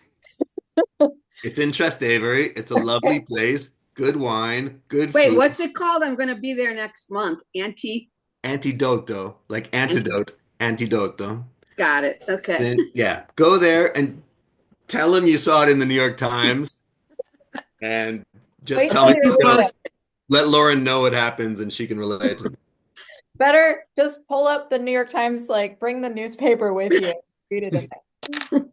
It's in Trastevere. It's a lovely place. Good wine, good Wait, food. what's it called? I'm going to be there next month. Antidoto, like antidote, antidoto. Got it. Okay. Then, yeah, go there and tell them you saw it in the New York Times and just Wait tell till me, you read it. let Lauren know what happens and she can relate to me. Better just pull up the New York Times, like bring the newspaper with you. Read it in there.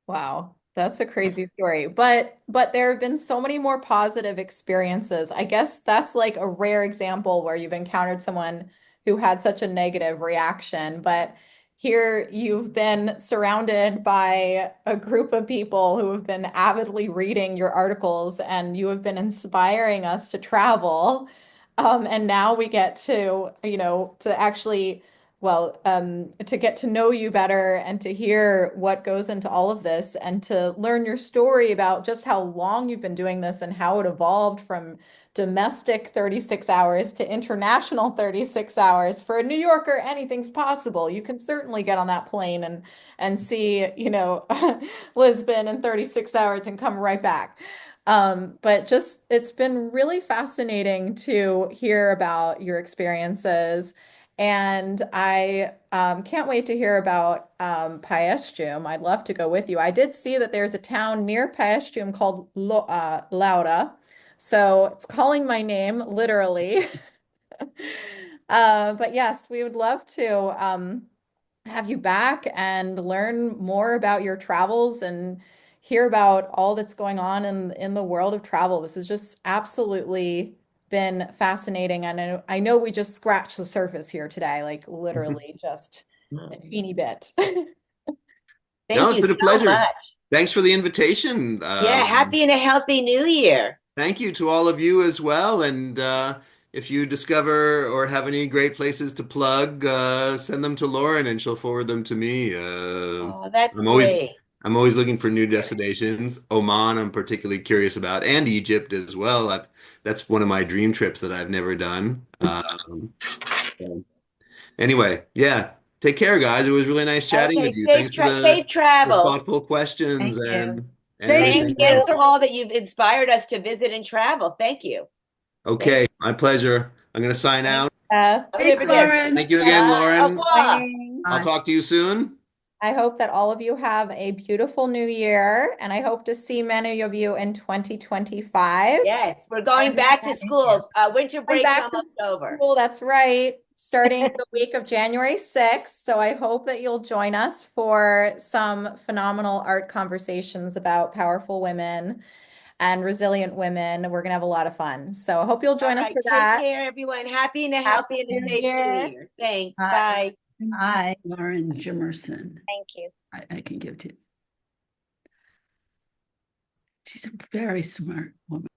Wow, that's a crazy story. But there have been so many more positive experiences. I guess that's like a rare example where you've encountered someone who had such a negative reaction. But here you've been surrounded by a group of people who have been avidly reading your articles, and you have been inspiring us to travel. And now we get to, to actually, well, to get to know you better and to hear what goes into all of this and to learn your story about just how long you've been doing this and how it evolved from domestic 36 hours to international 36 hours. For a New Yorker, anything's possible. You can certainly get on that plane and see, Lisbon in 36 hours and come right back. But just it's been really fascinating to hear about your experiences. And I can't wait to hear about Paestum. I'd love to go with you. I did see that there's a town near Paestum called Laura. So it's calling my name literally. But yes, we would love to have you back and learn more about your travels and hear about all that's going on in the world of travel. This has just absolutely been fascinating. And I know we just scratched the surface here today, like literally just a teeny bit. No, Thank it's you been a so pleasure. much. Thanks for the invitation. Yeah, happy and a healthy new year. Thank you to all of you as well. And if you discover or have any great places to plug, send them to Lauren and she'll forward them to me. Oh, that's I'm always great. I'm always looking for new destinations. Oman, I'm particularly curious about, and Egypt as well. That's one of my dream trips that I've never done. So anyway, yeah. Take care, guys. It was really nice chatting Okay, with you. Thanks for safe the travels. thoughtful questions Thank you. and Thank you. Thank everything you else. for all that you've inspired us to visit and travel. Thank you. Okay, my pleasure. I'm going to sign out. Thanks, Lauren. Thank you again, Au Lauren. revoir. I'll talk to you soon. I hope that all of you have a beautiful new year, and I hope to see many of you in 2025. Yes, we're going back to school. Winter break's Back to almost over. school, that's right. Starting the week of January 6th. So I hope that you'll join us for some phenomenal art conversations about powerful women and resilient women. We're going to have a lot of fun. So I hope you'll join us All right, for take that. care, everyone. Happy and a Happy healthy and a New safe new Year. year. Thanks. Hi. Bye. Hi, Lauren Jimerson. Thank you. I can give to you. She's a very smart woman.